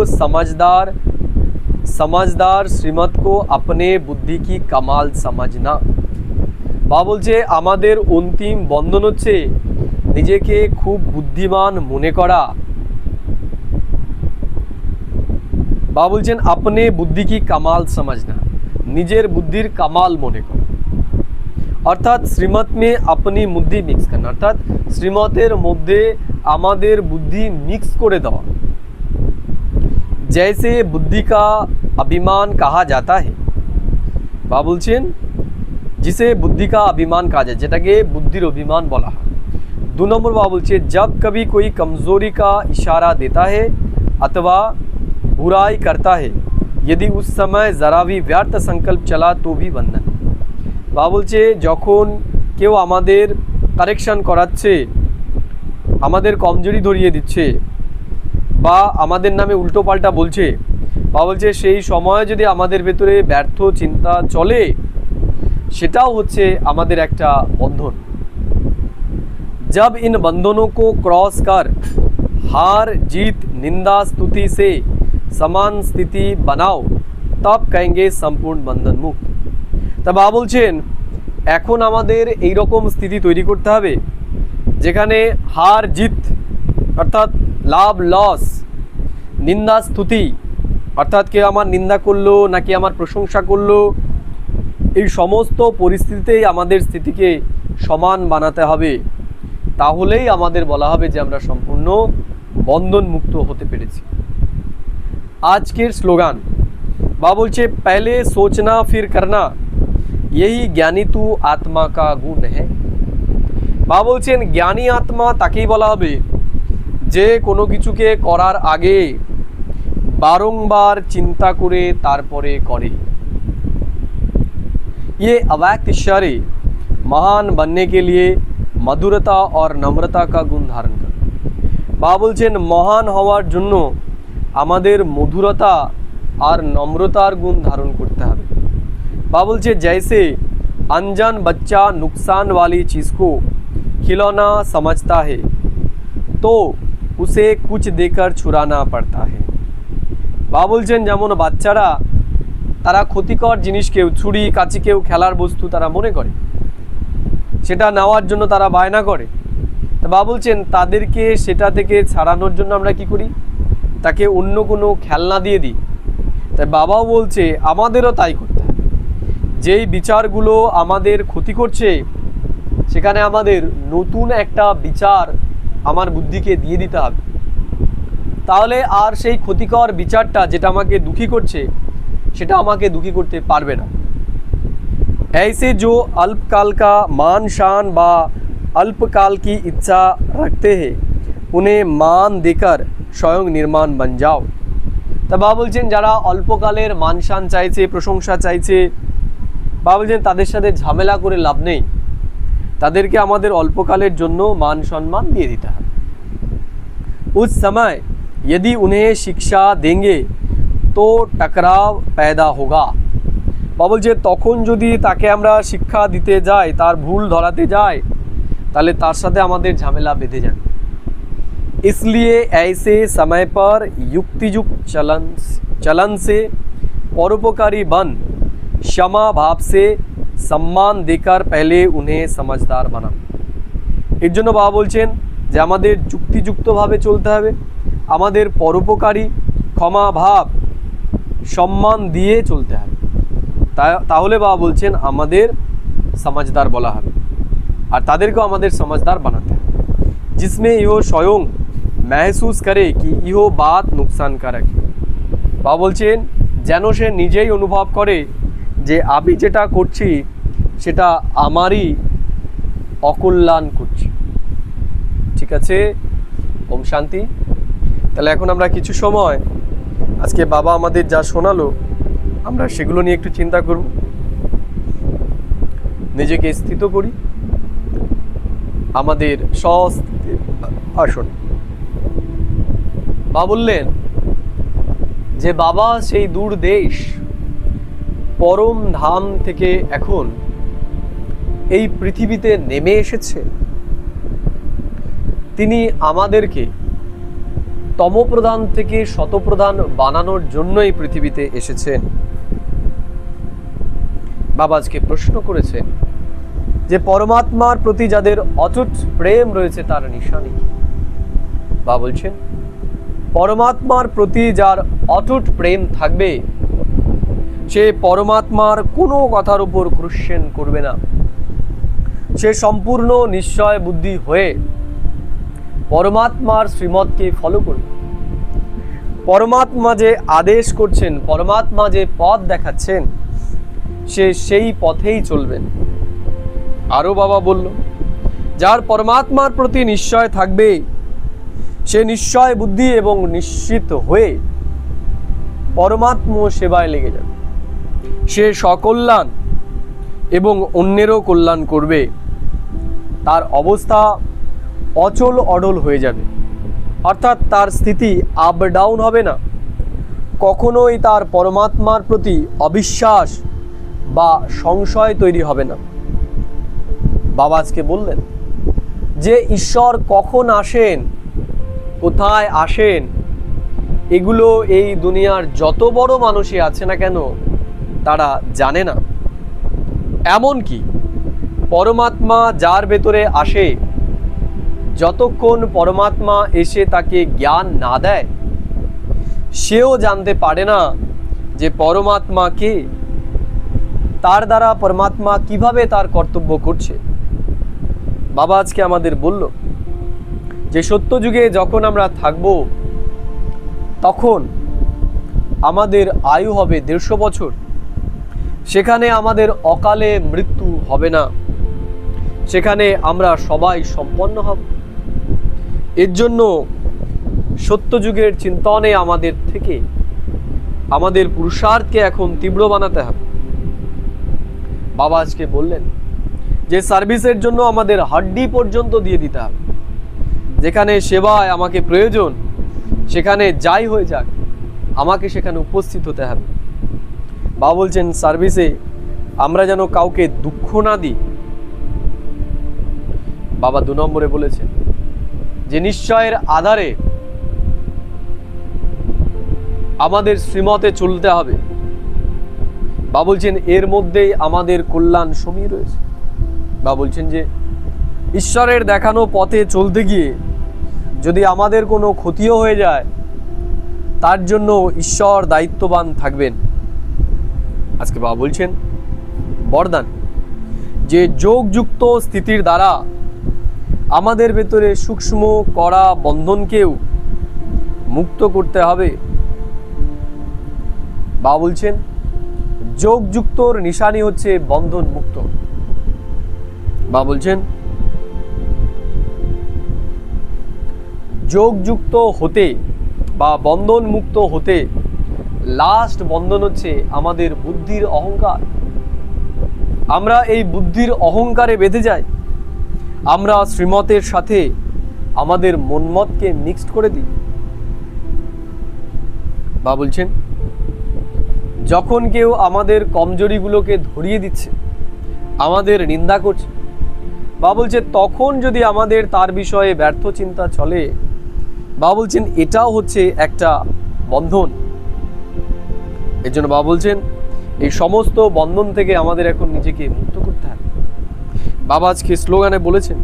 Speaker 1: समझदार श्रीमत को अपने बुद्धि की कमाल समझना। বাবা বলছে আমাদের অন্তিম বন্ধন হচ্ছে নিজেকে খুব বুদ্ধিমান মনে করা। বাবা বলছেন আপনি বুদ্ধি কি কামাল समझना, নিজের বুদ্ধির কামাল মনে করা, অর্থাৎ শ্রীমত মে আপনি বুদ্ধি মিক্স করনা, অর্থাৎ শ্রীমতের মধ্যে আমাদের বুদ্ধি মিক্স করে দেওয়া। जैसे बुद्धि का अभिमान कहा जाता है, বাবা বলছেন जिसे बुद्धि का अभिमान कहा जाए, যেটাকে বুদ্ধির অভিমান বলা হয়। 2 নম্বর বাবা বলছে जब कभी कोई कमजोरी का इशारा देता है अथवा बुराई करता है, यदि उस समय जरा भी व्यर्थ संकल्प चला तो भी बंधन। বাবা বলছে যখন কেউ আমাদের কারেকশন করাচ্ছে, আমাদের কমজোরি ধরিয়ে দিচ্ছে বা আমাদের নামে উল্টোপাল্টা বলছে, বাবা বলছে সেই সময় যদি আমাদের ভেতরে ব্যর্থ চিন্তা চলে সেটাও হচ্ছে আমাদের একটা বন্ধন। जब इन बंधनों को क्रॉस कर हार जीत निंदा स्तुति से समान स्थिति बनाओ तब कहेंगे संपूर्ण बंधन मुक्त। তা বাবা বলছেন এখন আমাদের এই রকম স্থিতি তৈরি করতে হবে যেখানে হার জিত অর্থাৎ লাভ লস, নিন্দা স্তুতি অর্থাৎ কেউ আমার নিন্দা করলো নাকি আমার প্রশংসা করলো, এই সমস্ত পরিস্থিতিতেই আমাদের স্থিতিকে সমান বানাতে হবে। তাহলেই আমাদের বলা হবে যে আমরা সম্পূর্ণ বন্ধন মুক্ত হতে পেরেছি। আজকের স্লোগান বাবা বলছে पहले सोचना फिर करना यही ज्ञानी तू आत्मा का गुण है। বাবা বলছেন জ্ঞানী আত্মা তাকেই বলা হবে যে কোনো কিছুকে করার আগে বারংবার চিন্তা করে তারপরে করে। ये अव्यक्त ईश्वरी महान बनने के लिए मधुरता और नम्रता का गुण धारण कर। বাবা বলছেন মহান হওয়ার জন্য আমাদের মধুরতা আর নম্রতার গুণ ধারণ করতে হবে। বাবা বলছে जैसे अनजान बच्चा नुकसान वाली चीज़ को खिलौना समझता है तो उसे कुछ देकर छुड़ाना पड़ता है। বাবা বলছেন যেমন বাচ্চারা তারা ক্ষতিকর জিনিসকেও ছুরি কাঁচিকেও খেলার বস্তু তারা মনে করে, সেটা নেওয়ার জন্য তারা বায়না করে। তা বাবা বলছেন তাদেরকে সেটা থেকে ছাড়ানোর জন্য আমরা কি করি, তাকে অন্য কোনো খেলনা দিয়ে দিই। তাই বাবাও বলছে আমাদেরও তাই করতে হবে। যেই বিচারগুলো আমাদের ক্ষতি করছে সেখানে আমাদের নতুন একটা বিচার আমার বুদ্ধিকে দিয়ে দিতে হবে, তাহলে আর সেই ক্ষতিকর বিচারটা যেটা আমাকে দুঃখী করছে সেটা আমাকে দুঃখী করতে পারবে না। ऐसे जो अल्पकाल का मान शान বা अल्पकाल की इच्छा रखते हैं उन्हें मान देकर स्वयं निर्माण बन जाओ। তা বাবা বলছেন যারা অল্পকালের মান শান চাইছে, প্রশংসা চাইছে, বাবা বলছেন তাদের সাথে ঝামেলা করে লাভ নেই, তাদেরকে আমাদের অল্পকালের জন্য মান সম্মান দিয়ে দিতে হবে। उस समय यदि उन्हें शिक्षा देंगे तो टकराव पैदा होगा। বাবা বলছে তখন যদি তাকে আমরা শিক্ষা দিতে যাই, তার ভুল ধরাতে যাই, তাহলে তার সাথে আমাদের ঝামেলা বেঁধে যাবে। इसलिए ऐसे समय पर युक्तियुक्त चलन से परोपकारी बन क्षमा भाव से सम्मान देकर पहले उन्हें समझदार बना। এর জন্য বাবা বলছেন যে আমাদের যুক্তিযুক্তভাবে চলতে হবে, আমাদের পরোপকারী ক্ষমা ভাব সম্মান দিয়ে চলতে হবে। তাহলে বাবা বলছেন আমাদের समझदार বলা হবে আর তাদেরকেও আমাদের समझदार বানাতে হবে जिसमें ইহো স্বয়ং महसूस करे कि ইহো बात नुकसानकारक বা বলছেন যেন সে নিজেই অনুভব করে যে আমি যেটা করছি সেটা আমারই অকল্যাণ করছি। ঠিক আছে, ওম শান্তি। তাহলে এখন আমরা কিছু সময় আজকে বাবা আমাদের যা শোনালো আমরা সেগুলো নিয়ে একটু চিন্তা করব, নিজেকে স্থিত করি আমাদের স্বস্তির আসনে। বাবা বললেন যে বাবা সেই দূর দেশ পরম ধাম থেকে এখন এই পৃথিবীতে নেমে এসেছে। তিনি আমাদেরকে তমপ্রধান থেকে শতপ্রধান বানানোর জন্য এই পৃথিবীতে এসেছেন। বাবা আজকে প্রশ্ন করেছেন যে পরমাত্মার প্রতি যাদের অটুট প্রেম রয়েছে তার নিশানি। বাবা বলছেন পরমাত্মার প্রতি যার অটুট প্রেম থাকবে সে পরমাত্মার কোনো কথার উপর কোশ্চেন করবে না, সে সম্পূর্ণ নিশ্চয় বুদ্ধি হয়ে পরমাত্মার শ্রীমতকে ফলো করবে। পরমাত্মা যে আদেশ করছেন, পরমাত্মা যে পথ দেখাচ্ছেন সে সেই পথেই চলবেন। আরো বাবা বলল যার পরমাত্মার প্রতি নিশ্চয় থাকবে সে নিশ্চয় বুদ্ধি এবং নিশ্চিত হয়ে পরমাত্মা সেবায় লেগে যাবে। সে সকল্যাণ এবং অন্যেরও কল্যাণ করবে। তার অবস্থা অচল অডল হয়ে যাবে, অর্থাৎ তার স্থিতি আপ ডাউন হবে না। কখনোই তার পরমাত্মার প্রতি অবিশ্বাস বা সংশয় তৈরি হবে না। বাবা আজকে বললেন যে ঈশ্বর কখন আসেন, কোথায় আসেন, এগুলো এই দুনিয়ার যত বড় মানুষই আছে না কেন তারা জানে না। এমনকি পরমাত্মা যার ভেতরে আসে যতক্ষণ পরমাত্মা এসে তাকে জ্ঞান না দেয় সেও জানতে পারে না যে পরমাত্মা কে, তার দ্বারা পরমাত্মা কিভাবে তার কর্তব্য করছে। বাবা আজকে আমাদের বলল যে সত্য যুগে যখন আমরা থাকব তখন আমাদের আয়ু হবে 150 বছর। সেখানে আমাদের অকালে মৃত্যু হবে না, সেখানে আমরা সবাই সম্পন্ন হব। এর জন্য সত্যযুগের চিন্তনে আমাদের থেকে আমাদের পুরুষার্থকে এখন তীব্র বানাতে হবে। বাবা আজকে বললেন যে সার্ভিসের জন্য আমাদের হাড্ডি পর্যন্ত দিয়ে দিতে হবে। যেখানে সেবায় আমাকে প্রয়োজন সেখানে যাই হয়ে যাক আমাকে সেখানে উপস্থিত হতে হবে। বাবা বলছেন সার্ভিসে আমরা যেন কাউকে দুঃখ না দিই। বাবা 2 নম্বরে বলেছেন যে নিশ্চয়ের আধারে আমাদের শ্রীমতে চলতে হবে। বাবা বলছেন এর মধ্যেই আমাদের কল্যাণ সমী রয়েছে। বাবা বলছেন যে ঈশ্বরের দেখানো পথে চলতে গিয়ে যদি আমাদের কোনো ক্ষতিও হয়ে যায় তার জন্য ঈশ্বর দায়িত্ববান থাকবেন। আজকে বাবা বলছেন বরদান যে যোগযুক্ত স্থিতির দ্বারা আমাদের ভেতরে সূক্ষ্ম কড়া বন্ধনকেও মুক্ত করতে হবে। বাবা বলছেন যোগযুক্তর নিশানি হচ্ছে বন্ধন মুক্ত। বাবা বলছেন যোগযুক্ত হতে বা বন্ধন মুক্ত হতে লাস্ট বন্ধন হচ্ছে আমাদের বুদ্ধির অহংকার। আমরা এই বুদ্ধির অহংকারে বেঁধে যাই, আমরা শ্রীমতের সাথে আমাদের মনমতকে মিক্সড করে দিই। বা বলছেন যখন কেউ আমাদের কমজোরিগুলোকে ধরিয়ে দিচ্ছে, আমাদের নিন্দা করছে, বা বলছে তখন যদি আমাদের তার বিষয়ে ব্যর্থ চিন্তা চলে, বা বলছেন এটাও হচ্ছে একটা বন্ধন। এর জন্য বাবা বলছেন এই সমস্ত বন্ধন থেকে আমাদের এখন নিজেকে মুক্ত করতে হবে। বাবা আজকে স্লোগানে বলেছেন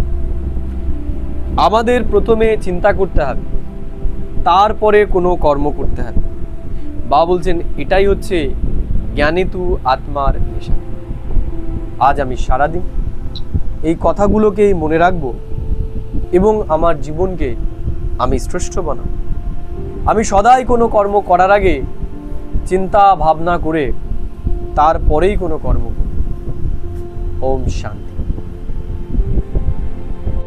Speaker 1: আমাদের প্রথমে চিন্তা করতে হবে, তারপরে কোনো কর্ম করতে হবে। বাবা বলছেন এটাই হচ্ছে জ্ঞানিতু আত্মার নিশানি। আজ আমি সারাদিন এই কথাগুলোকেই মনে রাখবো এবং আমার জীবনকে আমি শ্রেষ্ঠ বানাবো। আমি সদাই কোনো কর্ম করার আগে চিন্তা ভাবনা করে তারপরেই কোনো কর্ম করব। ওম শান্তি।